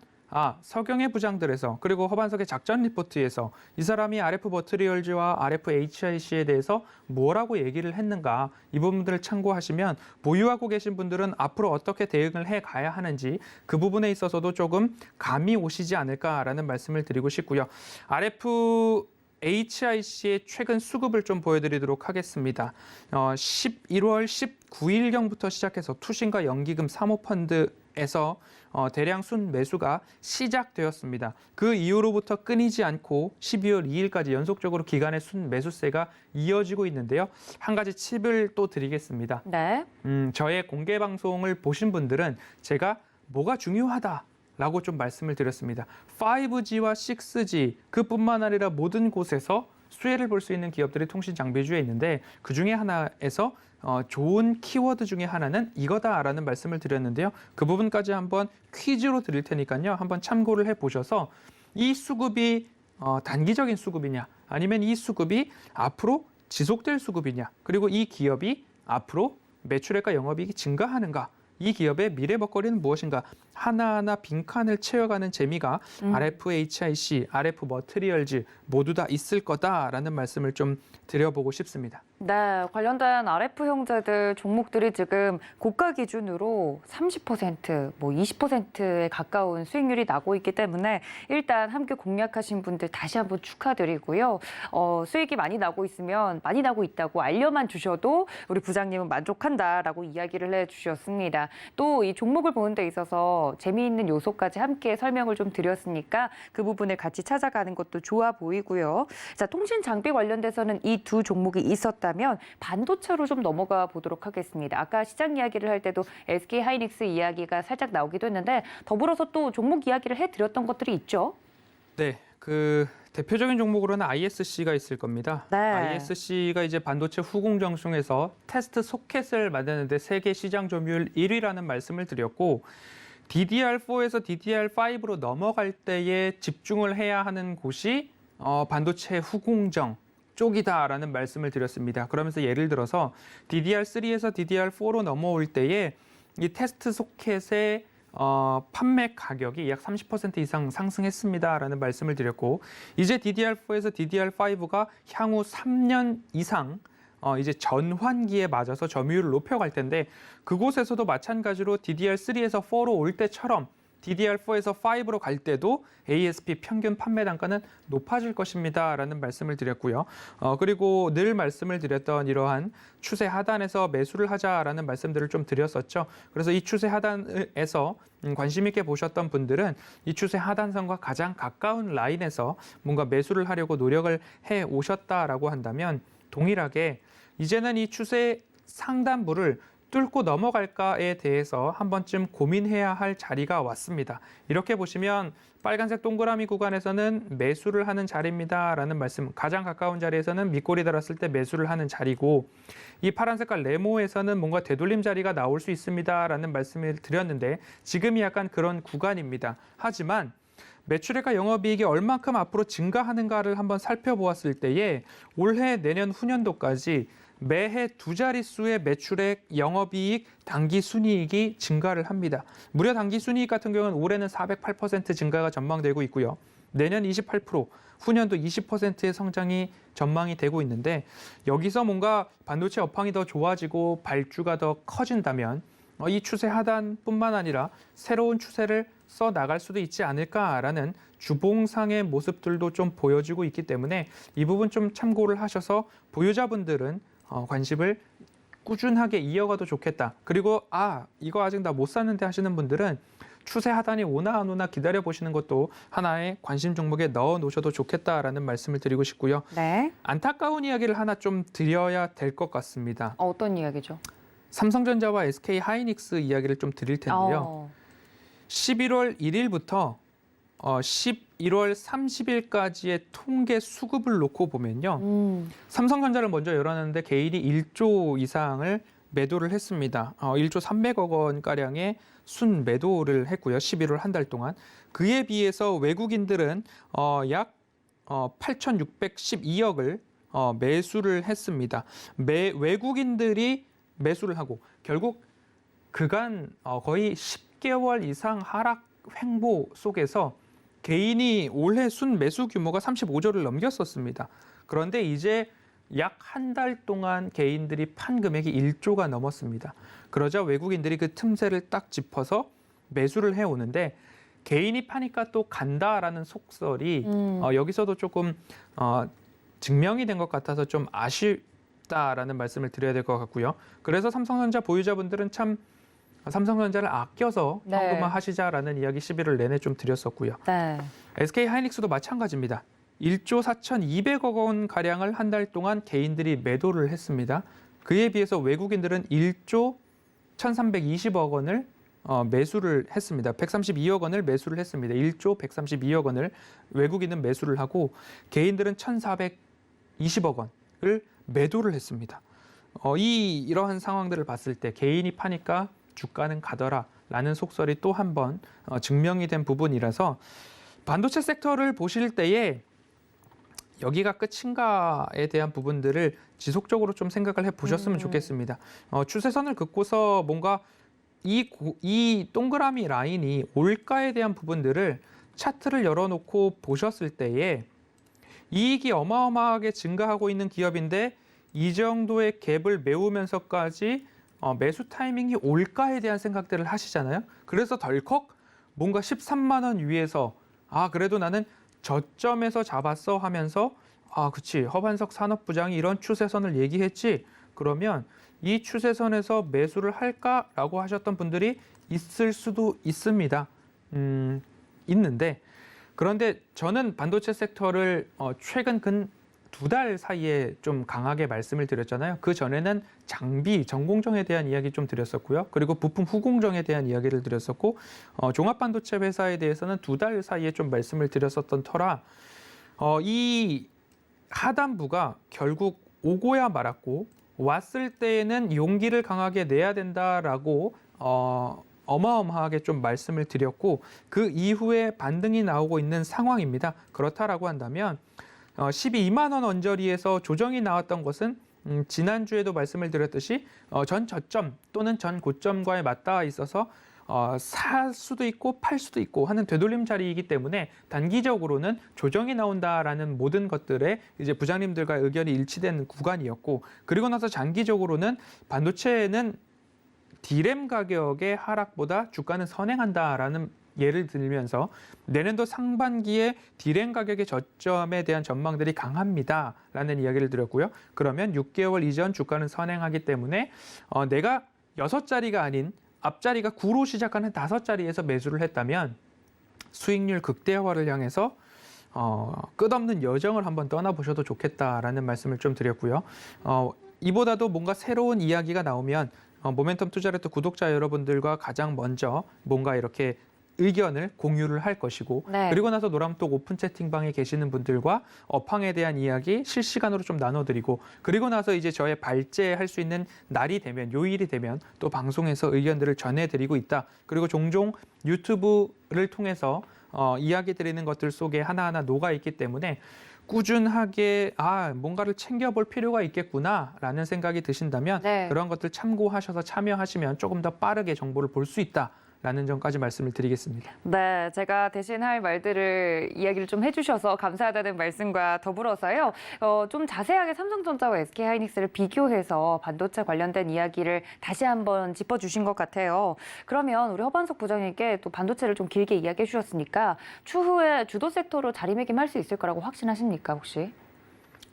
석영의 부장들에서 그리고 허반석의 작전 리포트에서 이 사람이 RF 머티리얼즈와 RFHIC에 대해서 뭐라고 얘기를 했는가 이 부분들을 참고하시면 보유하고 계신 분들은 앞으로 어떻게 대응을 해 가야 하는지 그 부분에 있어서도 조금 감이 오시지 않을까라는 말씀을 드리고 싶고요. RFHIC의 최근 수급을 좀 보여드리도록 하겠습니다. 11월 19일경부터 시작해서 투신과 연기금 사모펀드에서 대량 순 매수가 시작되었습니다. 그 이후로부터 끊이지 않고 12월 2일까지 연속적으로 기간의 순 매수세가 이어지고 있는데요. 한 가지 팁을 또 드리겠습니다. 네. 저의 공개 방송을 보신 분들은 제가 뭐가 중요하다라고 좀 말씀을 드렸습니다. 5G와 6G 그뿐만 아니라 모든 곳에서 수혜를 볼 수 있는 기업들이 통신 장비주에 있는데 그 중에 하나에서 좋은 키워드 중에 하나는 이거다라는 말씀을 드렸는데요. 그 부분까지 한번 퀴즈로 드릴 테니까요. 한번 참고를 해보셔서 이 수급이 단기적인 수급이냐 아니면 이 수급이 앞으로 지속될 수급이냐 그리고 이 기업이 앞으로 매출액과 영업이익이 증가하는가 이 기업의 미래 먹거리는 무엇인가 하나하나 빈칸을 채워가는 재미가 RFHIC, RF 머티리얼즈 모두 다 있을 거다라는 말씀을 좀 드려보고 싶습니다. 네, 관련된 RF 형제들 종목들이 지금 고가 기준으로 30%, 20%에 가까운 수익률이 나고 있기 때문에 일단 함께 공략하신 분들 다시 한번 축하드리고요. 수익이 많이 나고 있으면 많이 나고 있다고 알려만 주셔도 우리 부장님은 만족한다라고 이야기를 해주셨습니다. 또 이 종목을 보는 데 있어서 재미있는 요소까지 함께 설명을 좀 드렸으니까 그 부분을 같이 찾아가는 것도 좋아 보이고요. 자, 통신 장비 관련돼서는 이 두 종목이 있었다면 반도체로 좀 넘어가 보도록 하겠습니다. 아까 시장 이야기를 할 때도 SK 하이닉스 이야기가 살짝 나오기도 했는데 더불어서 또 종목 이야기를 해드렸던 것들이 있죠. 네, 그 대표적인 종목으로는 ISC가 있을 겁니다. 네. ISC가 이제 반도체 후공정중에서 테스트 소켓을 만드는데 세계 시장 점유율 1위라는 말씀을 드렸고 DDR4에서 DDR5로 넘어갈 때에 집중을 해야 하는 곳이 반도체 후공정 쪽이다라는 말씀을 드렸습니다. 그러면서 예를 들어서 DDR3에서 DDR4로 넘어올 때에 이 테스트 소켓의 판매 가격이 약 30% 이상 상승했습니다라는 말씀을 드렸고, 이제 DDR4에서 DDR5가 향후 3년 이상 이제 전환기에 맞아서 점유율을 높여갈 텐데, 그곳에서도 마찬가지로 DDR3에서 4로 올 때처럼 DDR4에서 5로 갈 때도 ASP 평균 판매 단가는 높아질 것입니다라는 말씀을 드렸고요. 그리고 늘 말씀을 드렸던 이러한 추세 하단에서 매수를 하자라는 말씀들을 좀 드렸었죠. 그래서 이 추세 하단에서 관심 있게 보셨던 분들은 이 추세 하단선과 가장 가까운 라인에서 뭔가 매수를 하려고 노력을 해 오셨다라고 한다면, 동일하게 이제는 이 추세 상단부를 뚫고 넘어갈까에 대해서 한 번쯤 고민해야 할 자리가 왔습니다. 이렇게 보시면 빨간색 동그라미 구간에서는 매수를 하는 자리입니다라는 말씀, 가장 가까운 자리에서는 밑골이 달았을 때 매수를 하는 자리고, 이 파란 색깔 네모에서는 뭔가 되돌림 자리가 나올 수 있습니다라는 말씀을 드렸는데, 지금이 약간 그런 구간입니다. 하지만 매출액과 영업이익이 얼만큼 앞으로 증가하는가를 한번 살펴보았을 때에 올해, 내년, 후년도까지 매해 두 자릿수의 매출액, 영업이익, 당기순이익이 증가를 합니다. 무려 당기순이익 같은 경우는 올해는 408% 증가가 전망되고 있고요. 내년 28%, 후년도 20%의 성장이 전망이 되고 있는데, 여기서 뭔가 반도체 업황이 더 좋아지고 발주가 더 커진다면 이 추세 하단뿐만 아니라 새로운 추세를 써 나갈 수도 있지 않을까라는 주봉상의 모습들도 좀 보여지고 있기 때문에 이 부분 좀 참고를 하셔서 보유자분들은 관심을 꾸준하게 이어가도 좋겠다. 그리고 이거 아직 나 못 샀는데 하시는 분들은 추세 하단이 오나 안 오나 기다려 보시는 것도 하나의 관심 종목에 넣어 놓으셔도 좋겠다라는 말씀을 드리고 싶고요. 네. 안타까운 이야기를 하나 좀 드려야 될 것 같습니다. 어떤 이야기죠? 삼성전자와 SK 하이닉스 이야기를 좀 드릴 텐데요. 11월 1일부터 11월 30일까지의 통계 수급을 놓고 보면요. 삼성전자를 먼저 열어놨는데 개인이 1조 이상을 매도를 했습니다. 1조 300억 원가량의 순 매도를 했고요. 11월 한 달 동안. 그에 비해서 외국인들은 약 8,612억을 매수를 했습니다. 외국인들이 매수를 하고 결국 그간 거의 10개월 이상 하락 횡보 속에서 개인이 올해 순 매수 규모가 35조를 넘겼었습니다. 그런데 이제 약 한 달 동안 개인들이 판 금액이 1조가 넘었습니다. 그러자 외국인들이 그 틈새를 딱 짚어서 매수를 해오는데, 개인이 파니까 또 간다라는 속설이 여기서도 조금 증명이 된 것 같아서 좀 아쉽다라는 말씀을 드려야 될 것 같고요. 그래서 삼성전자 보유자분들은 참 삼성전자를 아껴서 현금화 하시자라는 이야기 11월 내내 좀 드렸었고요. 네. SK 하이닉스도 마찬가지입니다. 1조 4,200억 원 가량을 한 달 동안 개인들이 매도를 했습니다. 그에 비해서 외국인들은 1조 1,320억 원을 매수를 했습니다. 132억 원을 매수를 했습니다. 1조 132억 원을 외국인은 매수를 하고 개인들은 1,420억 원을 매도를 했습니다. 이러한 상황들을 봤을 때 개인이 파니까 주가는 가더라라는 속설이 또 한 번 증명이 된 부분이라서, 반도체 섹터를 보실 때에 여기가 끝인가에 대한 부분들을 지속적으로 좀 생각을 해보셨으면 좋겠습니다. 추세선을 긋고서 뭔가 이 동그라미 라인이 올가에 대한 부분들을 차트를 열어놓고 보셨을 때에 이익이 어마어마하게 증가하고 있는 기업인데 이 정도의 갭을 메우면서까지 매수 타이밍이 올까에 대한 생각들을 하시잖아요. 그래서 덜컥 뭔가 13만 원 위에서 그래도 나는 저점에서 잡았어 하면서 그치, 허반석 산업부장이 이런 추세선을 얘기했지, 그러면 이 추세선에서 매수를 할까라고 하셨던 분들이 있을 수도 있습니다. 있는데, 그런데 저는 반도체 섹터를 최근 근 2달 사이에 좀 강하게 말씀을 드렸잖아요. 그 전에는 장비, 전공정에 대한 이야기 좀 드렸었고요. 그리고 부품 후공정에 대한 이야기를 드렸었고, 종합반도체 회사에 대해서는 2달 사이에 좀 말씀을 드렸었던 터라, 이 하단부가 결국 오고야 말았고, 왔을 때에는 용기를 강하게 내야 된다라고 어마어마하게 좀 말씀을 드렸고, 그 이후에 반등이 나오고 있는 상황입니다. 그렇다라고 한다면 12만 원 언저리에서 조정이 나왔던 것은 지난주에도 말씀을 드렸듯이 전 저점 또는 전 고점과의 맞닿아 있어서 살 수도 있고 팔 수도 있고 하는 되돌림 자리이기 때문에 단기적으로는 조정이 나온다라는 모든 것들에 이제 부장님들과 의견이 일치된 구간이었고, 그리고 나서 장기적으로는 반도체는 D램 가격의 하락보다 주가는 선행한다라는 예를 들면서 내년도 상반기에 D램 가격의 저점에 대한 전망들이 강합니다라는 이야기를 드렸고요. 그러면 6개월 이전 주가는 선행하기 때문에 내가 6자리가 아닌 앞자리가 9로 시작하는 5자리에서 매수를 했다면 수익률 극대화를 향해서 끝없는 여정을 한번 떠나보셔도 좋겠다라는 말씀을 좀 드렸고요. 이보다도 뭔가 새로운 이야기가 나오면 모멘텀 투자레터 구독자 여러분들과 가장 먼저 뭔가 이렇게 의견을 공유를 할 것이고, 네. 그리고 나서 노람톡 오픈 채팅방에 계시는 분들과 업황에 대한 이야기 실시간으로 좀 나눠드리고, 그리고 나서 이제 저의 발제할 수 있는 날이 되면, 요일이 되면 또 방송에서 의견들을 전해드리고 있다. 그리고 종종 유튜브를 통해서 이야기 드리는 것들 속에 하나하나 녹아있기 때문에 꾸준하게 뭔가를 챙겨볼 필요가 있겠구나라는 생각이 드신다면 네. 그런 것들 참고하셔서 참여하시면 조금 더 빠르게 정보를 볼 수 있다라는 점까지 말씀을 드리겠습니다. 네, 제가 대신 할 말들을 이야기를 좀 해주셔서 감사하다는 말씀과 더불어서요. 좀 자세하게 삼성전자와 SK하이닉스를 비교해서 반도체 관련된 이야기를 다시 한번 짚어주신 것 같아요. 그러면 우리 허반석 부장님께 또 반도체를 좀 길게 이야기해 주셨으니까 추후에 주도 섹터로 자리매김할 수 있을 거라고 확신하십니까, 혹시?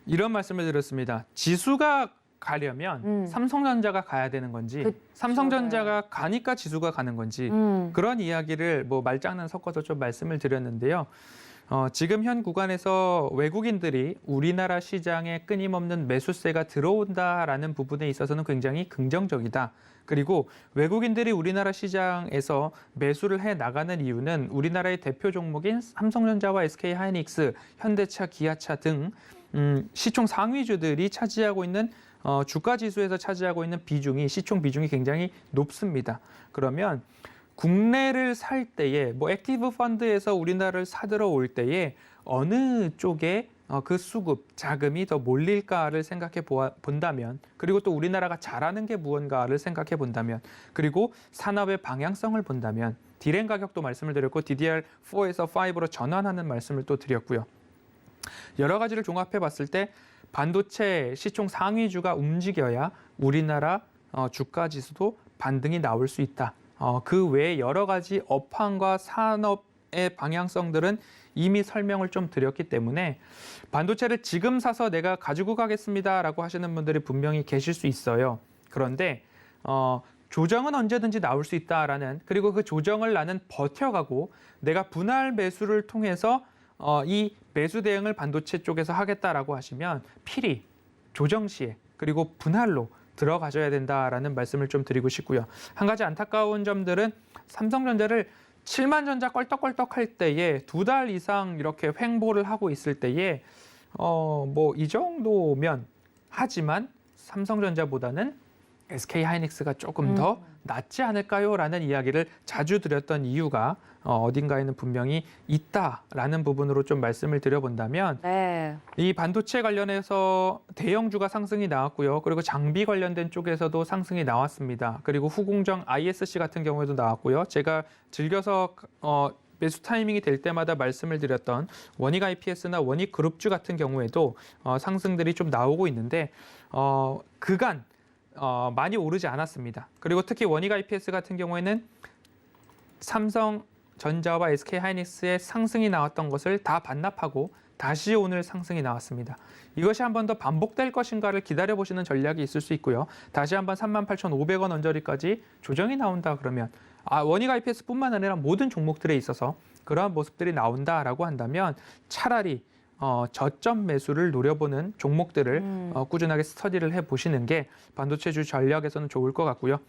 이런 말씀을 드렸습니다. 지수가 가려면 삼성전자가 가야 되는 건지, 그쵸, 삼성전자가 가니까 지수가 가는 건지, 그런 이야기를 뭐 말장난 섞어서 좀 말씀을 드렸는데요. 지금 현 구간에서 외국인들이 우리나라 시장에 끊임없는 매수세가 들어온다라는 부분에 있어서는 굉장히 긍정적이다. 그리고 외국인들이 우리나라 시장에서 매수를 해 나가는 이유는 우리나라의 대표 종목인 삼성전자와 SK하이닉스, 현대차, 기아차 등 시총 상위주들이 차지하고 있는 주가 지수에서 차지하고 있는 비중이, 시총 비중이 굉장히 높습니다. 그러면 국내를 살 때에 뭐 액티브 펀드에서 우리나라를 사들어 올 때에 어느 쪽에 그 수급, 자금이 더 몰릴까를 생각해 본다면, 그리고 또 우리나라가 잘하는 게 무언가를 생각해 본다면, 그리고 산업의 방향성을 본다면, D램 가격도 말씀을 드렸고 DDR4에서 5로 전환하는 말씀을 또 드렸고요. 여러 가지를 종합해 봤을 때 반도체 시총 상위주가 움직여야 우리나라 주가 지수도 반등이 나올 수 있다. 그 외에 여러 가지 업황과 산업의 방향성들은 이미 설명을 좀 드렸기 때문에 반도체를 지금 사서 내가 가지고 가겠습니다라고 하시는 분들이 분명히 계실 수 있어요. 그런데 조정은 언제든지 나올 수 있다라는, 그리고 그 조정을 나는 버텨가고 내가 분할 매수를 통해서 이 매수 대응을 반도체 쪽에서 하겠다라고 하시면 필히 조정 시에 그리고 분할로 들어가셔야 된다라는 말씀을 좀 드리고 싶고요. 한 가지 안타까운 점들은 삼성전자를 7만 전자 껄떡껄떡 할 때에 2달 이상 이렇게 횡보를 하고 있을 때에 뭐 이 정도면, 하지만 삼성전자보다는 SK하이닉스가 조금 더 낫지 않을까요? 라는 이야기를 자주 드렸던 이유가 어딘가에는 분명히 있다라는 부분으로 좀 말씀을 드려본다면, 네. 이 반도체 관련해서 대형주가 상승이 나왔고요. 그리고 장비 관련된 쪽에서도 상승이 나왔습니다. 그리고 후공정 ISC 같은 경우에도 나왔고요. 제가 즐겨서 매수 타이밍이 될 때마다 말씀을 드렸던 원익 IPS나 원익 그룹주 같은 경우에도 상승들이 좀 나오고 있는데 그간 많이 오르지 않았습니다. 그리고 특히 원익 IPS 같은 경우에는 삼성전자와 SK하이닉스의 상승이 나왔던 것을 다 반납하고 다시 오늘 상승이 나왔습니다. 이것이 한 번 더 반복될 것인가를 기다려보시는 전략이 있을 수 있고요. 다시 한번 38,500원 언저리까지 조정이 나온다 그러면, 원익 IPS뿐만 아니라 모든 종목들에 있어서 그러한 모습들이 나온다라고 한다면 차라리 저점 매수를 노려보는 종목들을 꾸준하게 스터디를 해보시는 게 반도체주 전략에서는 좋을 것 같고요.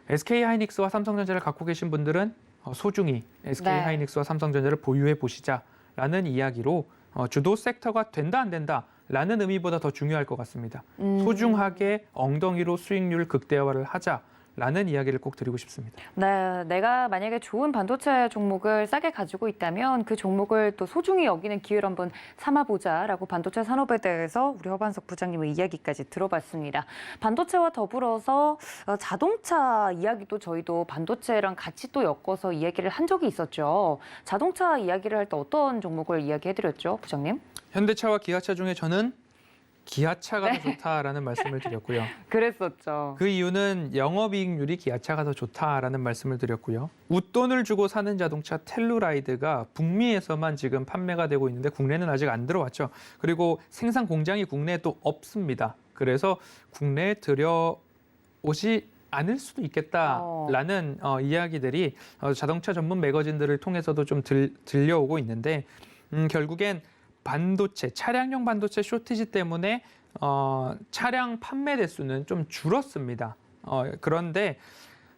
SK하이닉스와 삼성전자를 갖고 계신 분들은 소중히 SK하이닉스와 삼성전자를 보유해 보시자라는 이야기로 주도 섹터가 된다 안 된다라는 의미보다 더 중요할 것 같습니다. 소중하게 엉덩이로 수익률 극대화를 하자. 라는 이야기를 꼭 드리고 싶습니다. 네, 내가 만약에 좋은 반도체 종목을 싸게 가지고 있다면 그 종목을 또 소중히 여기는 기회를 한번 삼아보자라고 반도체 산업에 대해서 우리 허반석 부장님의 이야기까지 들어봤습니다. 반도체와 더불어서 자동차 이야기도 저희도 반도체랑 같이 또 엮어서 이야기를 한 적이 있었죠. 자동차 이야기를 할 때 어떤 종목을 이야기해드렸죠, 부장님? 현대차와 기아차 중에 저는 기아차가 더 좋다라는 말씀을 드렸고요. 그랬었죠. 그 이유는 영업이익률이 기아차가 더 좋다라는 말씀을 드렸고요. 웃돈을 주고 사는 자동차 텔루라이드가 북미에서만 지금 판매가 되고 있는데 국내는 아직 안 들어왔죠. 그리고 생산 공장이 국내에 또 없습니다. 그래서 국내에 들여오지 않을 수도 있겠다라는 이야기들이 자동차 전문 매거진들을 통해서도 좀 들려오고 있는데 결국엔 반도체, 차량용 반도체 쇼티지 때문에 차량 판매 대수는 좀 줄었습니다. 그런데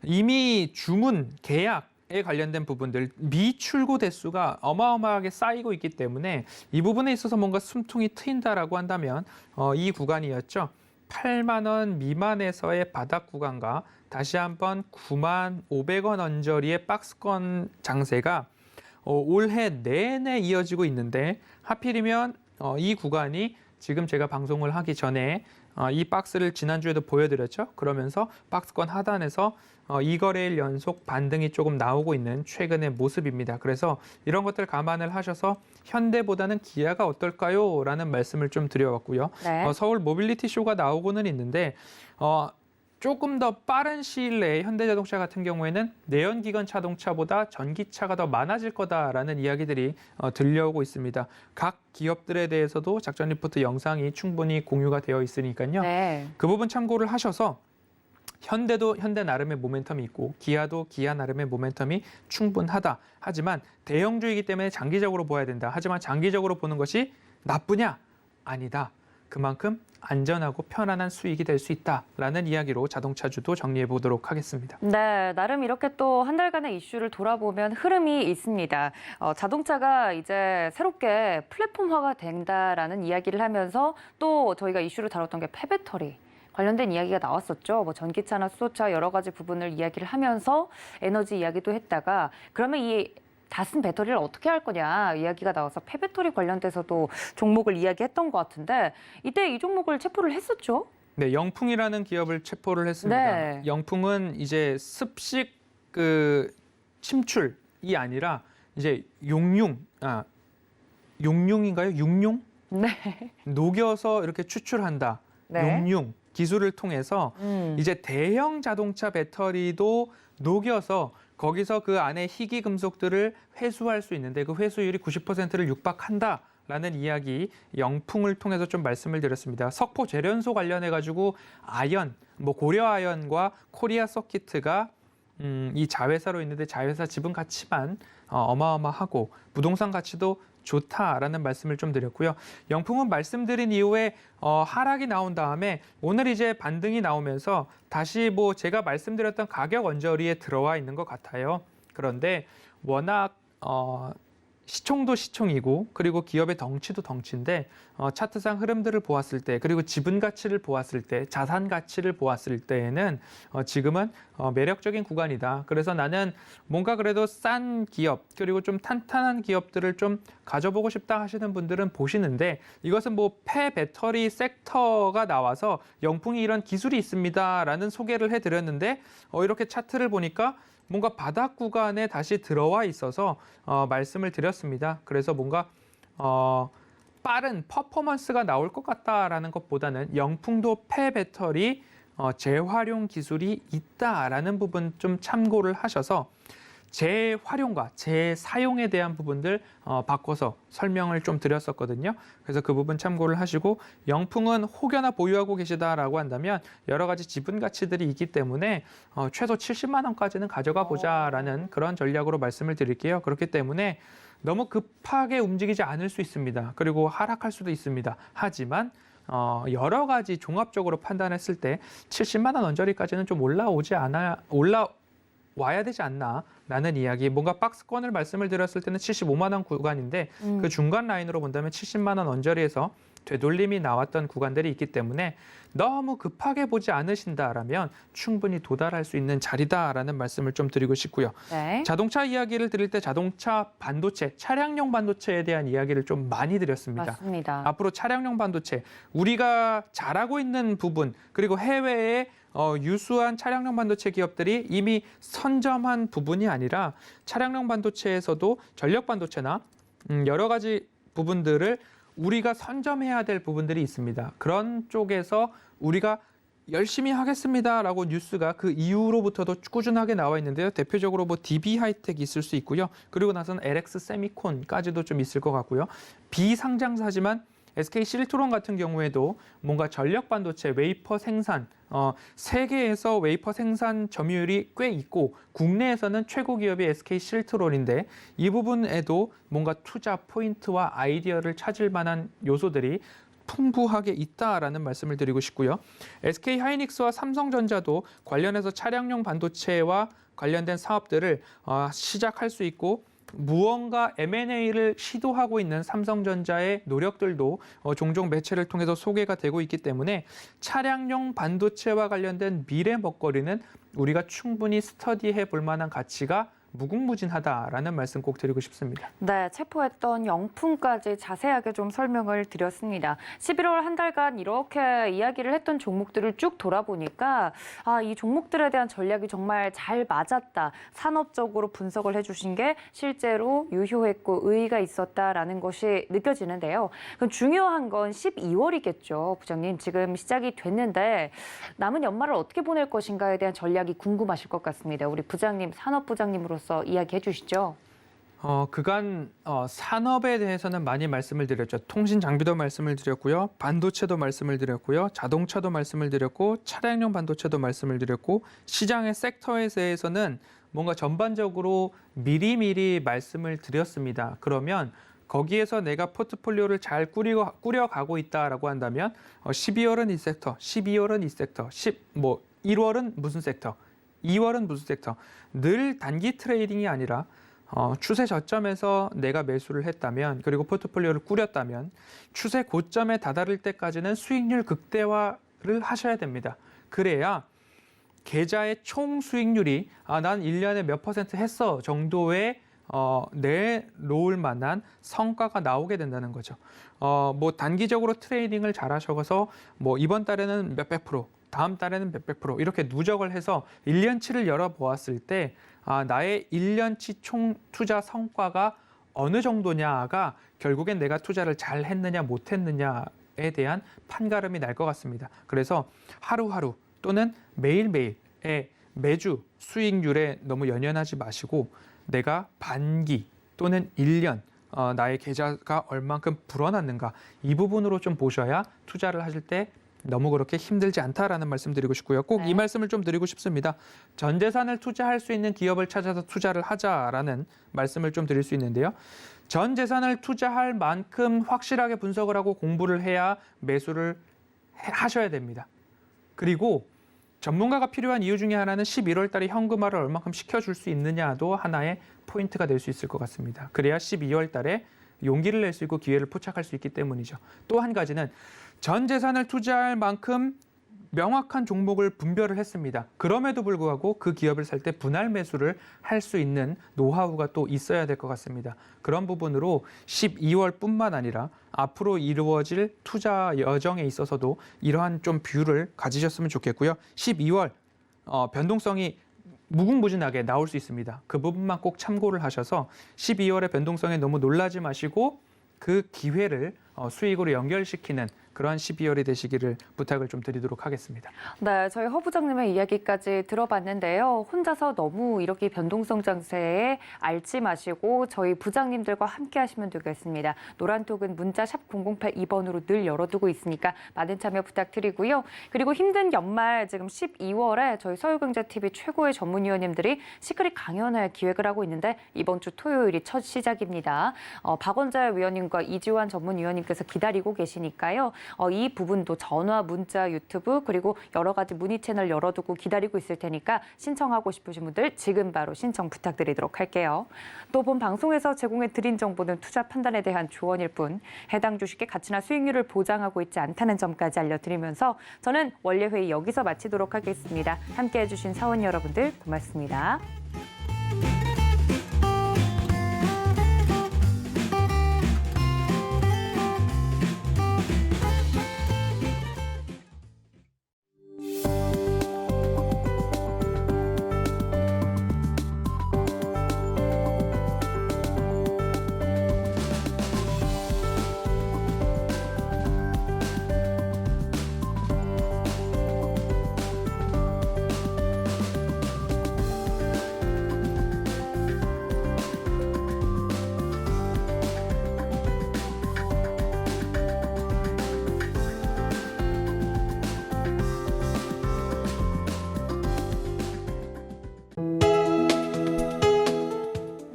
이미 주문, 계약에 관련된 부분들, 미출고 대수가 어마어마하게 쌓이고 있기 때문에 이 부분에 있어서 뭔가 숨통이 트인다라고 한다면 이 구간이었죠. 8만 원 미만에서의 바닥 구간과 다시 한번 9만 500원 언저리의 박스권 장세가 올해 내내 이어지고 있는데 하필이면 이 구간이 지금 제가 방송을 하기 전에 이 박스를 지난주에도 보여드렸죠. 그러면서 박스권 하단에서 2거래일 연속 반등이 조금 나오고 있는 최근의 모습입니다. 그래서 이런 것들 감안을 하셔서 현대보다는 기아가 어떨까요? 라는 말씀을 좀 드려봤고요. 네. 서울 모빌리티 쇼가 나오고는 있는데 조금 더 빠른 시일 내에 현대자동차 같은 경우에는 내연기관 자동차보다 전기차가 더 많아질 거다라는 이야기들이 들려오고 있습니다. 각 기업들에 대해서도 작전 리포트 영상이 충분히 공유가 되어 있으니까요. 네. 그 부분 참고를 하셔서 현대도 현대 나름의 모멘텀이 있고 기아도 기아 나름의 모멘텀이 충분하다. 하지만 대형주이기 때문에 장기적으로 봐야 된다. 하지만 장기적으로 보는 것이 나쁘냐? 아니다. 그만큼 안전하고 편안한 수익이 될 수 있다라는 이야기로 자동차주도 정리해 보도록 하겠습니다. 네, 나름 이렇게 또 한 달간의 이슈를 돌아보면 흐름이 있습니다. 자동차가 이제 새롭게 플랫폼화가 된다라는 이야기를 하면서 또 저희가 이슈를 다뤘던 게 폐배터리. 관련된 이야기가 나왔었죠. 뭐 전기차나 수소차 여러 가지 부분을 이야기를 하면서 에너지 이야기도 했다가 그러면 이 다 쓴 배터리를 어떻게 할 거냐 이야기가 나와서 폐배터리 관련돼서도 종목을 이야기했던 것 같은데 이때 이 종목을 체포를 했었죠. 네, 영풍이라는 기업을 체포를 했습니다. 네. 영풍은 이제 습식 침출이 아니라 이제 용융인가요? 육룡? 네. 녹여서 이렇게 추출한다. 네. 용융 기술을 통해서 이제 대형 자동차 배터리도 녹여서 거기서 그 안에 희귀 금속들을 회수할 수 있는데 그 회수율이 90%를 육박한다라는 이야기 영풍을 통해서 좀 말씀을 드렸습니다. 석포 재련소 관련해 가지고 아연, 고려 아연과 코리아 서키트가 이 자회사로 있는데 자회사 지분 가치만 어마어마하고 부동산 가치도 좋다라는 말씀을 좀 드렸고요. 영풍은 말씀드린 이후에 하락이 나온 다음에 오늘 이제 반등이 나오면서 다시 제가 말씀드렸던 가격 언저리에 들어와 있는 것 같아요. 그런데 워낙 시총도 시총이고 그리고 기업의 덩치도 덩치인데 차트상 흐름들을 보았을 때 그리고 지분 가치를 보았을 때 자산 가치를 보았을 때에는 지금은 매력적인 구간이다. 그래서 나는 뭔가 그래도 싼 기업 그리고 좀 탄탄한 기업들을 좀 가져보고 싶다 하시는 분들은 보시는데 이것은 폐배터리 섹터가 나와서 영풍이 이런 기술이 있습니다라는 소개를 해드렸는데 이렇게 차트를 보니까 뭔가 바닥 구간에 다시 들어와 있어서 말씀을 드렸습니다. 그래서 뭔가 빠른 퍼포먼스가 나올 것 같다라는 것보다는 영풍도 폐배터리 재활용 기술이 있다라는 부분 좀 참고를 하셔서 재활용과 재사용에 대한 부분들 바꿔서 설명을 좀 드렸었거든요. 그래서 그 부분 참고를 하시고 영풍은 혹여나 보유하고 계시다라고 한다면 여러 가지 지분 가치들이 있기 때문에 최소 70만 원까지는 가져가 보자라는 그런 전략으로 말씀을 드릴게요. 그렇기 때문에 너무 급하게 움직이지 않을 수 있습니다. 그리고 하락할 수도 있습니다. 하지만 여러 가지 종합적으로 판단했을 때 70만 원 언저리까지는 좀 와야 되지 않나라는 이야기. 뭔가 박스권을 말씀을 드렸을 때는 75만 원 구간인데 그 중간 라인으로 본다면 70만 원 언저리에서 되돌림이 나왔던 구간들이 있기 때문에 너무 급하게 보지 않으신다라면 충분히 도달할 수 있는 자리다라는 말씀을 좀 드리고 싶고요. 네. 자동차 이야기를 드릴 때 자동차 반도체, 차량용 반도체에 대한 이야기를 좀 많이 드렸습니다. 맞습니다. 앞으로 차량용 반도체, 우리가 잘하고 있는 부분, 그리고 해외에 유수한 차량용 반도체 기업들이 이미 선점한 부분이 아니라 차량용 반도체에서도 전력 반도체나 여러 가지 부분들을 우리가 선점해야 될 부분들이 있습니다. 그런 쪽에서 우리가 열심히 하겠습니다라고 뉴스가 그 이후로부터도 꾸준하게 나와 있는데요. 대표적으로 뭐 DB 하이텍이 있을 수 있고요. 그리고 나서는 LX 세미콘까지도 좀 있을 것 같고요. 비상장사지만 SK 실트론 같은 경우에도 뭔가 전력 반도체 웨이퍼 생산, 세계에서 웨이퍼 생산 점유율이 꽤 있고 국내에서는 최고 기업이 SK 실트론인데 이 부분에도 뭔가 투자 포인트와 아이디어를 찾을 만한 요소들이 풍부하게 있다라는 말씀을 드리고 싶고요. SK 하이닉스와 삼성전자도 관련해서 차량용 반도체와 관련된 사업들을 시작할 수 있고 무언가 M&A를 시도하고 있는 삼성전자의 노력들도 종종 매체를 통해서 소개가 되고 있기 때문에 차량용 반도체와 관련된 미래 먹거리는 우리가 충분히 스터디해 볼 만한 가치가 무궁무진하다라는 말씀 꼭 드리고 싶습니다. 네, 체포했던 영품까지 자세하게 좀 설명을 드렸습니다. 11월 한 달간 이렇게 이야기를 했던 종목들을 쭉 돌아보니까 이 종목들에 대한 전략이 정말 잘 맞았다. 산업적으로 분석을 해주신 게 실제로 유효했고 의의가 있었다라는 것이 느껴지는데요. 그럼 중요한 건 12월이겠죠, 부장님. 지금 시작이 됐는데 남은 연말을 어떻게 보낼 것인가에 대한 전략이 궁금하실 것 같습니다. 우리 부장님, 산업부장님으로서 이야기해 주시죠. 그간 산업에 대해서는 많이 말씀을 드렸죠. 통신 장비도 말씀을 드렸고요. 반도체도 말씀을 드렸고요. 자동차도 말씀을 드렸고 차량용 반도체도 말씀을 드렸고 시장의 섹터에 대해서는 뭔가 전반적으로 미리미리 말씀을 드렸습니다. 그러면 거기에서 내가 포트폴리오를 잘 꾸려가고 있다라고 한다면 12월은 이 섹터, 12월은 이 섹터, 1월은 무슨 섹터, 2월은 무슨 섹터. 늘 단기 트레이딩이 아니라 추세 저점에서 내가 매수를 했다면 그리고 포트폴리오를 꾸렸다면 추세 고점에 다다를 때까지는 수익률 극대화를 하셔야 됩니다. 그래야 계좌의 총 수익률이 난 1년에 몇 퍼센트 했어 정도의 내놓을 만한 성과가 나오게 된다는 거죠. 뭐 단기적으로 트레이딩을 잘 하셔서 뭐 이번 달에는 몇백 프로, 다음 달에는 몇백 프로 이렇게 누적을 해서 1년치를 열어보았을 때 나의 1년치 총 투자 성과가 어느 정도냐가 결국엔 내가 투자를 잘 했느냐 못했느냐에 대한 판가름이 날 것 같습니다. 그래서 하루하루 또는 매일매일의 매주 수익률에 너무 연연하지 마시고 내가 반기 또는 1년 나의 계좌가 얼만큼 불어났는가 이 부분으로 좀 보셔야 투자를 하실 때 너무 그렇게 힘들지 않다라는 말씀 드리고 싶고요. 꼭 이 말씀을 좀 드리고 싶습니다. 전 재산을 투자할 수 있는 기업을 찾아서 투자를 하자라는 말씀을 좀 드릴 수 있는데요. 전 재산을 투자할 만큼 확실하게 분석을 하고 공부를 해야 매수를 하셔야 됩니다. 그리고 전문가가 필요한 이유 중에 하나는 11월 달에 현금화를 얼마큼 시켜줄 수 있느냐도 하나의 포인트가 될 수 있을 것 같습니다. 그래야 12월 달에 용기를 낼 수 있고 기회를 포착할 수 있기 때문이죠. 또 한 가지는 전 재산을 투자할 만큼 명확한 종목을 분별을 했습니다. 그럼에도 불구하고 그 기업을 살 때 분할 매수를 할 수 있는 노하우가 또 있어야 될 것 같습니다. 그런 부분으로 12월뿐만 아니라 앞으로 이루어질 투자 여정에 있어서도 이러한 좀 뷰를 가지셨으면 좋겠고요. 12월 변동성이 무궁무진하게 나올 수 있습니다. 그 부분만 꼭 참고를 하셔서 12월의 변동성에 너무 놀라지 마시고 그 기회를 수익으로 연결시키는 그러한 12월이 되시기를 부탁을 좀 드리도록 하겠습니다. 네, 저희 허 부장님의 이야기까지 들어봤는데요. 혼자서 너무 이렇게 변동성 장세에 앓지 마시고 저희 부장님들과 함께 하시면 되겠습니다. 노란톡은 문자 샵 0082번으로 늘 열어두고 있으니까 많은 참여 부탁드리고요. 그리고 힘든 연말 지금 12월에 저희 서울경제TV 최고의 전문위원님들이 시크릿 강연을 기획을 하고 있는데 이번 주 토요일이 첫 시작입니다. 박원자 위원님과 이지환 전문위원님께서 기다리고 계시니까요. 이 부분도 전화, 문자, 유튜브 그리고 여러 가지 문의 채널 열어두고 기다리고 있을 테니까 신청하고 싶으신 분들 지금 바로 신청 부탁드리도록 할게요. 또 본 방송에서 제공해 드린 정보는 투자 판단에 대한 조언일 뿐 해당 주식의 가치나 수익률을 보장하고 있지 않다는 점까지 알려드리면서 저는 원례회의 여기서 마치도록 하겠습니다. 함께해 주신 사원 여러분들 고맙습니다.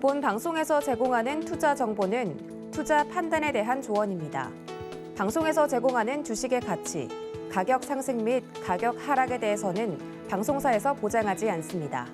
본 방송에서 제공하는 투자 정보는 투자 판단에 대한 조언입니다. 방송에서 제공하는 주식의 가치, 가격 상승 및 가격 하락에 대해서는 방송사에서 보장하지 않습니다.